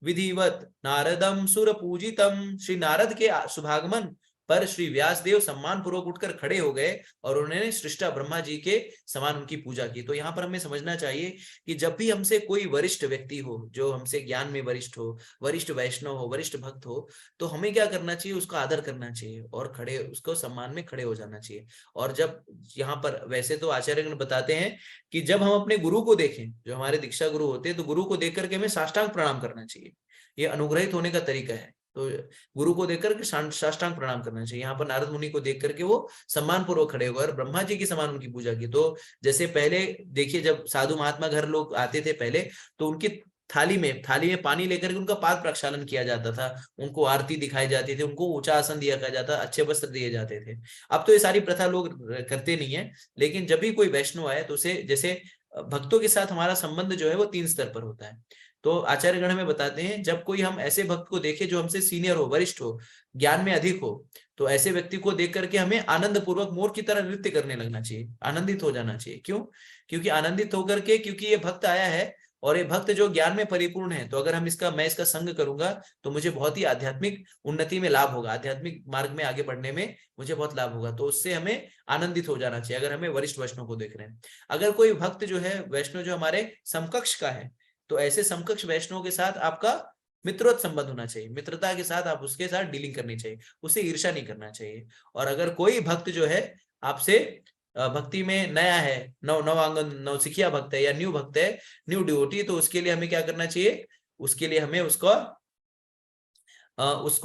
Speaker 1: विधिवत नारदम सुर पूजितम। श्री नारद के शुभागमन पर श्री व्यासदेव सम्मान पूर्वक उठकर खड़े हो गए और उन्होंने सृष्टा ब्रह्मा जी के समान उनकी पूजा की। तो यहाँ पर हमें समझना चाहिए कि जब भी हमसे कोई वरिष्ठ व्यक्ति हो, जो हमसे ज्ञान में वरिष्ठ हो, वरिष्ठ वैष्णव हो, वरिष्ठ भक्त हो, तो हमें क्या करना चाहिए, उसका आदर करना चाहिए और खड़े उसको सम्मान में खड़े हो जाना चाहिए। और जब यहाँ पर वैसे तो आचार्यगण बताते हैं कि जब हम अपने गुरु को देखें, जो हमारे दीक्षा गुरु होते हैं, तो गुरु को देख करके हमें साष्टांग प्रणाम करना चाहिए। ये अनुग्रहित होने का तरीका है। तो गुरु को देख करके साष्टांग प्रणाम करना चाहिए। यहाँ पर नारद मुनि को देख करके वो सम्मान पूर्वक खड़े हो गए और ब्रह्मा जी की समान उनकी पूजा की। तो जैसे पहले देखिए, जब साधु महात्मा घर लोग आते थे पहले, तो उनकी थाली में पानी लेकर के उनका पाद प्रक्षालन किया जाता था, उनको आरती दिखाई जाती थी, उनको ऊंचा आसन दिया जाता, अच्छे वस्त्र दिए जाते थे। अब तो ये सारी प्रथा लोग करते नहीं है, लेकिन जब भी कोई वैष्णव आए तो उसे, जैसे भक्तों के साथ हमारा संबंध जो है वो 3 स्तर पर होता है। तो आचार्यगण हमें बताते हैं, जब कोई हम ऐसे भक्त को देखे जो हमसे सीनियर हो, वरिष्ठ हो, ज्ञान में अधिक हो, तो ऐसे व्यक्ति को देख करके हमें आनंद पूर्वक मोर की तरह नृत्य करने लगना चाहिए, आनंदित हो जाना चाहिए। क्यों? क्योंकि आनंदित होकर के, क्योंकि ये भक्त आया है और ये भक्त जो ज्ञान में परिपूर्ण है, तो अगर मैं इसका संग करूंगा तो मुझे बहुत ही आध्यात्मिक उन्नति में लाभ होगा, आध्यात्मिक मार्ग में आगे बढ़ने में मुझे बहुत लाभ होगा। तो उससे हमें आनंदित हो जाना चाहिए अगर हमें वरिष्ठ वैष्णव को देख रहे हैं। अगर कोई भक्त जो है, वैष्णव जो हमारे समकक्ष का है, तो ऐसे समकक्ष वैष्णव के साथ आपका मित्रोत संबंध होना चाहिए, मित्रता के साथ आप उसके साथ डीलिंग करनी चाहिए, उसे ईर्ष्या नहीं करना चाहिए। और अगर कोई भक्त जो है आपसे भक्ति में नया है, नव सिखिया भक्त है या न्यू भक्त है, न्यू डिवोटी, तो उसके लिए हमें क्या करना चाहिए, उसके लिए हमें उसको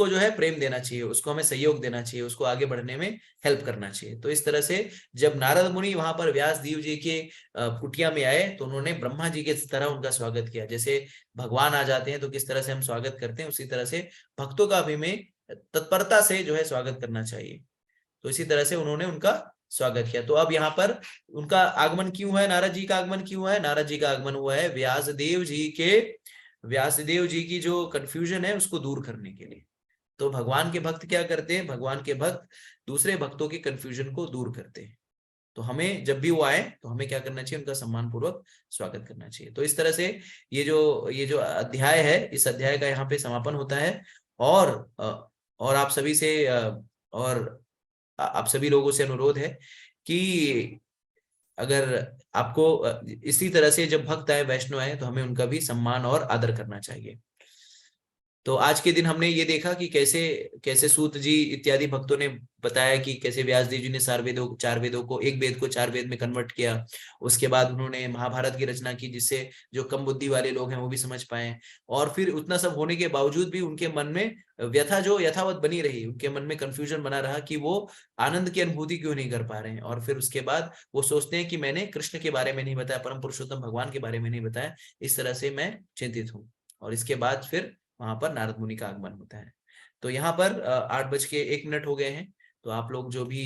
Speaker 1: जो है प्रेम देना चाहिए, उसको हमें सहयोग देना चाहिए, उसको आगे बढ़ने में हेल्प करना चाहिए। तो इस तरह से जब नारद मुनि वहां पर व्यास देव जी के कुटिया में आए, तो उन्होंने ब्रह्मा जी के तरह उनका स्वागत किया। जैसे भगवान आ जाते हैं तो किस तरह से हम स्वागत करते हैं, उसी तरह से भक्तों का भी हमें तत्परता से जो है स्वागत करना चाहिए। तो इसी तरह से उन्होंने उनका स्वागत किया। तो अब यहाँ पर उनका आगमन क्यों है, नारद जी का आगमन क्यों है? नारद जी का आगमन हुआ है व्यासदेव जी की जो कंफ्यूजन है उसको दूर करने के लिए। तो भगवान के भक्त क्या करते हैं, भगवान के भक्त दूसरे भक्तों की कंफ्यूजन को दूर करते हैं। तो हमें जब भी वो आए तो हमें क्या करना चाहिए, उनका सम्मान पूर्वक स्वागत करना चाहिए। तो इस तरह से ये जो अध्याय है, इस अध्याय का यहाँ पे समापन होता है। और आप सभी से और आप सभी लोगों से अनुरोध है कि अगर आपको इसी तरह से जब भक्त आए, वैष्णव आए, तो हमें उनका भी सम्मान और आदर करना चाहिए। तो आज के दिन हमने ये देखा कि कैसे कैसे सूत जी इत्यादि भक्तों ने बताया कि कैसे व्यास देव जी ने चार वेदों को, एक वेद को 4 वेद में कन्वर्ट किया। उसके बाद उन्होंने महाभारत की रचना की, जिससे जो कम बुद्धि वाले लोग हैं वो भी समझ पाए। और फिर उतना सब होने के बावजूद भी उनके मन में व्यथा जो यथावत बनी रही, उनके मन में कंफ्यूजन बना रहा कि वो आनंद की अनुभूति क्यों नहीं कर पा रहे हैं। और फिर उसके बाद वो सोचते हैं कि मैंने कृष्ण के बारे में नहीं बताया, परम पुरुषोत्तम भगवान के बारे में नहीं बताया, इस तरह से मैं चिंतित हूँ। और इसके बाद फिर वहां पर नारद मुनि का आगमन होता है। तो यहाँ पर 8:01 हो गए हैं। तो आप लोग जो भी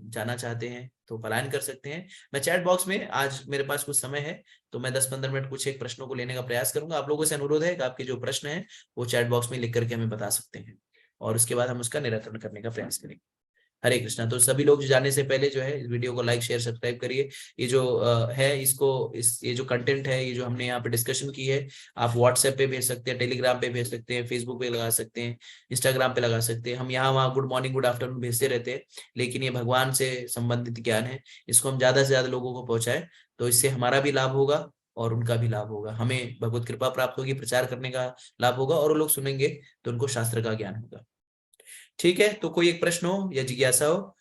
Speaker 1: जाना चाहते हैं तो पलायन कर सकते हैं। मैं चैट बॉक्स में, आज मेरे पास कुछ समय है तो मैं 10-15 मिनट कुछ एक प्रश्नों को लेने का प्रयास करूंगा। आप लोगों से अनुरोध है कि आपके जो प्रश्न है वो चैट बॉक्स में लिख करके हमें बता सकते हैं और उसके बाद हम उसका निराकरण करने का प्रयास करेंगे। हरे कृष्णा। तो सभी लोग जाने से पहले जो है इस वीडियो को लाइक शेयर सब्सक्राइब करिए। ये जो है ये जो कंटेंट है, ये जो हमने यहाँ पे डिस्कशन की है, आप व्हाट्सएप पे भेज सकते हैं, टेलीग्राम पे भेज सकते हैं, फेसबुक पे लगा सकते हैं, इंस्टाग्राम पे लगा सकते हैं। हम यहाँ वहाँ गुड मॉर्निंग गुड आफ्टरनून भेजते रहते हैं, लेकिन ये भगवान से संबंधित ज्ञान है, इसको हम ज्यादा से ज्यादा लोगों को पहुंचाए तो इससे हमारा भी लाभ होगा और उनका भी लाभ होगा। हमें भगवत कृपा प्राप्त होगी, प्रचार करने का लाभ होगा और वो लोग सुनेंगे तो उनको शास्त्र का ज्ञान होगा। ठीक है, तो कोई एक प्रश्न हो या जिज्ञासा हो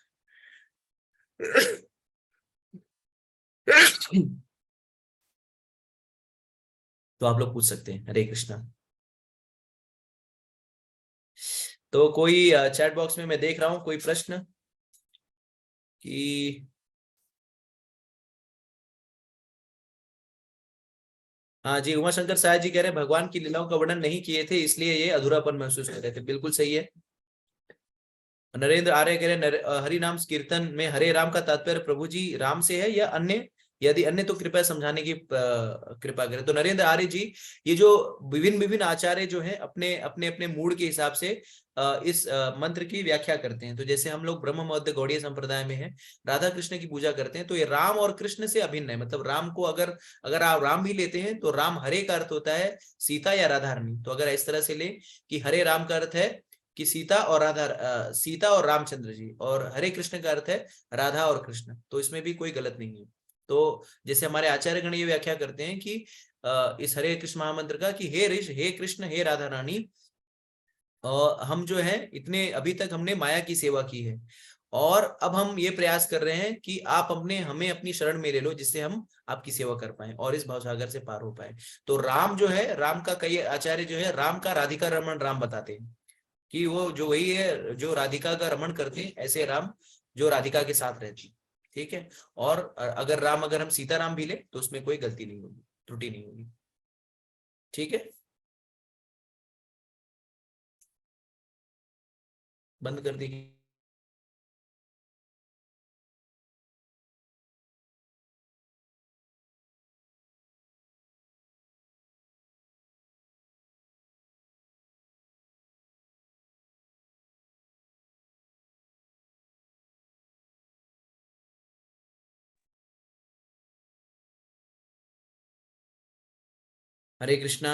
Speaker 1: तो आप लोग पूछ सकते हैं। हरे कृष्णा। तो कोई चैट बॉक्स में मैं देख रहा हूं कोई प्रश्न कि हाँ जी, उमाशंकर साहब जी कह रहे हैं भगवान की लीलाओं का वर्णन नहीं किए थे इसलिए ये अधूरापन महसूस कर रहे थे। बिल्कुल सही है। नरेंद्र आर्य कह रहे हैं हरि नाम कीर्तन में हरे राम का तात्पर्य प्रभु जी राम से है या अन्य, यदि अन्य तो कृपया समझाने की कृपा करें। तो नरेंद्र आर्य जी, ये जो विभिन्न विभिन्न आचार्य जो हैं अपने अपने अपने मूड के हिसाब से इस मंत्र की व्याख्या करते हैं। तो जैसे हम लोग ब्रह्म मध्य गौड़ीय संप्रदाय में है, राधा कृष्ण की पूजा करते हैं, तो ये राम और कृष्ण से अभिन्न है। मतलब राम को अगर अगर आप राम भी लेते हैं तो राम हरे का अर्थ होता है सीता या राधा रानी। तो अगर इस तरह से ले कि हरे राम का अर्थ है कि सीता और रामचंद्र जी, और हरे कृष्ण का अर्थ है राधा और कृष्ण, तो इसमें भी कोई गलत नहीं है। तो जैसे हमारे आचार्यगण ये व्याख्या करते हैं कि इस हरे कृष्ण महामंत्र का कि हे कृष्ण हे राधा रानी, हम जो है इतने अभी तक हमने माया की सेवा की है, और अब हम ये प्रयास कर रहे हैं कि आप हमें अपनी शरण में ले लो, जिससे हम आपकी सेवा कर पाए और इस भवसागर से पार हो पाए। तो राम जो है, राम का कई आचार्य जो है राम का राधिका रमण राम बताते हैं कि वो जो वही है जो राधिका का रमण करते हैं, ऐसे राम जो राधिका के साथ रहती है। ठीक है। और अगर हम सीताराम भी ले तो उसमें कोई गलती नहीं होगी, त्रुटि नहीं होगी। ठीक है, बंद कर दी। हरे कृष्णा।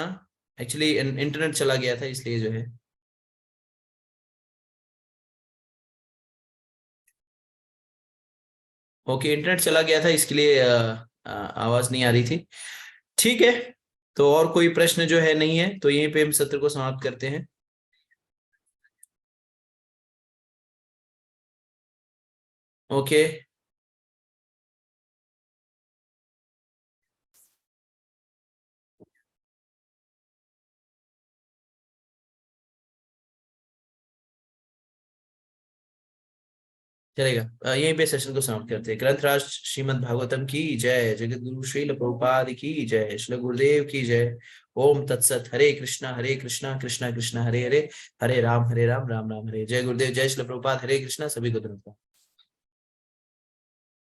Speaker 1: एक्चुअली इंटरनेट चला गया था इसलिए जो है। ओके, इंटरनेट चला गया था इसके लिए आवाज नहीं आ रही थी। ठीक है, तो और कोई प्रश्न जो है नहीं है, तो यहीं पे हम सत्र को समाप्त करते हैं। ओके। चलेगा, यहीं पे सेशन को समाप्त करते हैं। ग्रंथराज श्रीमद् भागवतम की जय, जगत गुरु श्रील प्रभुपाद की जय, श्री गुरुदेव की जय। ओम तत्सत। हरे कृष्णा कृष्णा कृष्णा हरे हरे, हरे राम राम राम हरे। जय गुरुदेव, जय श्री प्रभुपाद, हरे कृष्णा। सभी को धन्यवाद।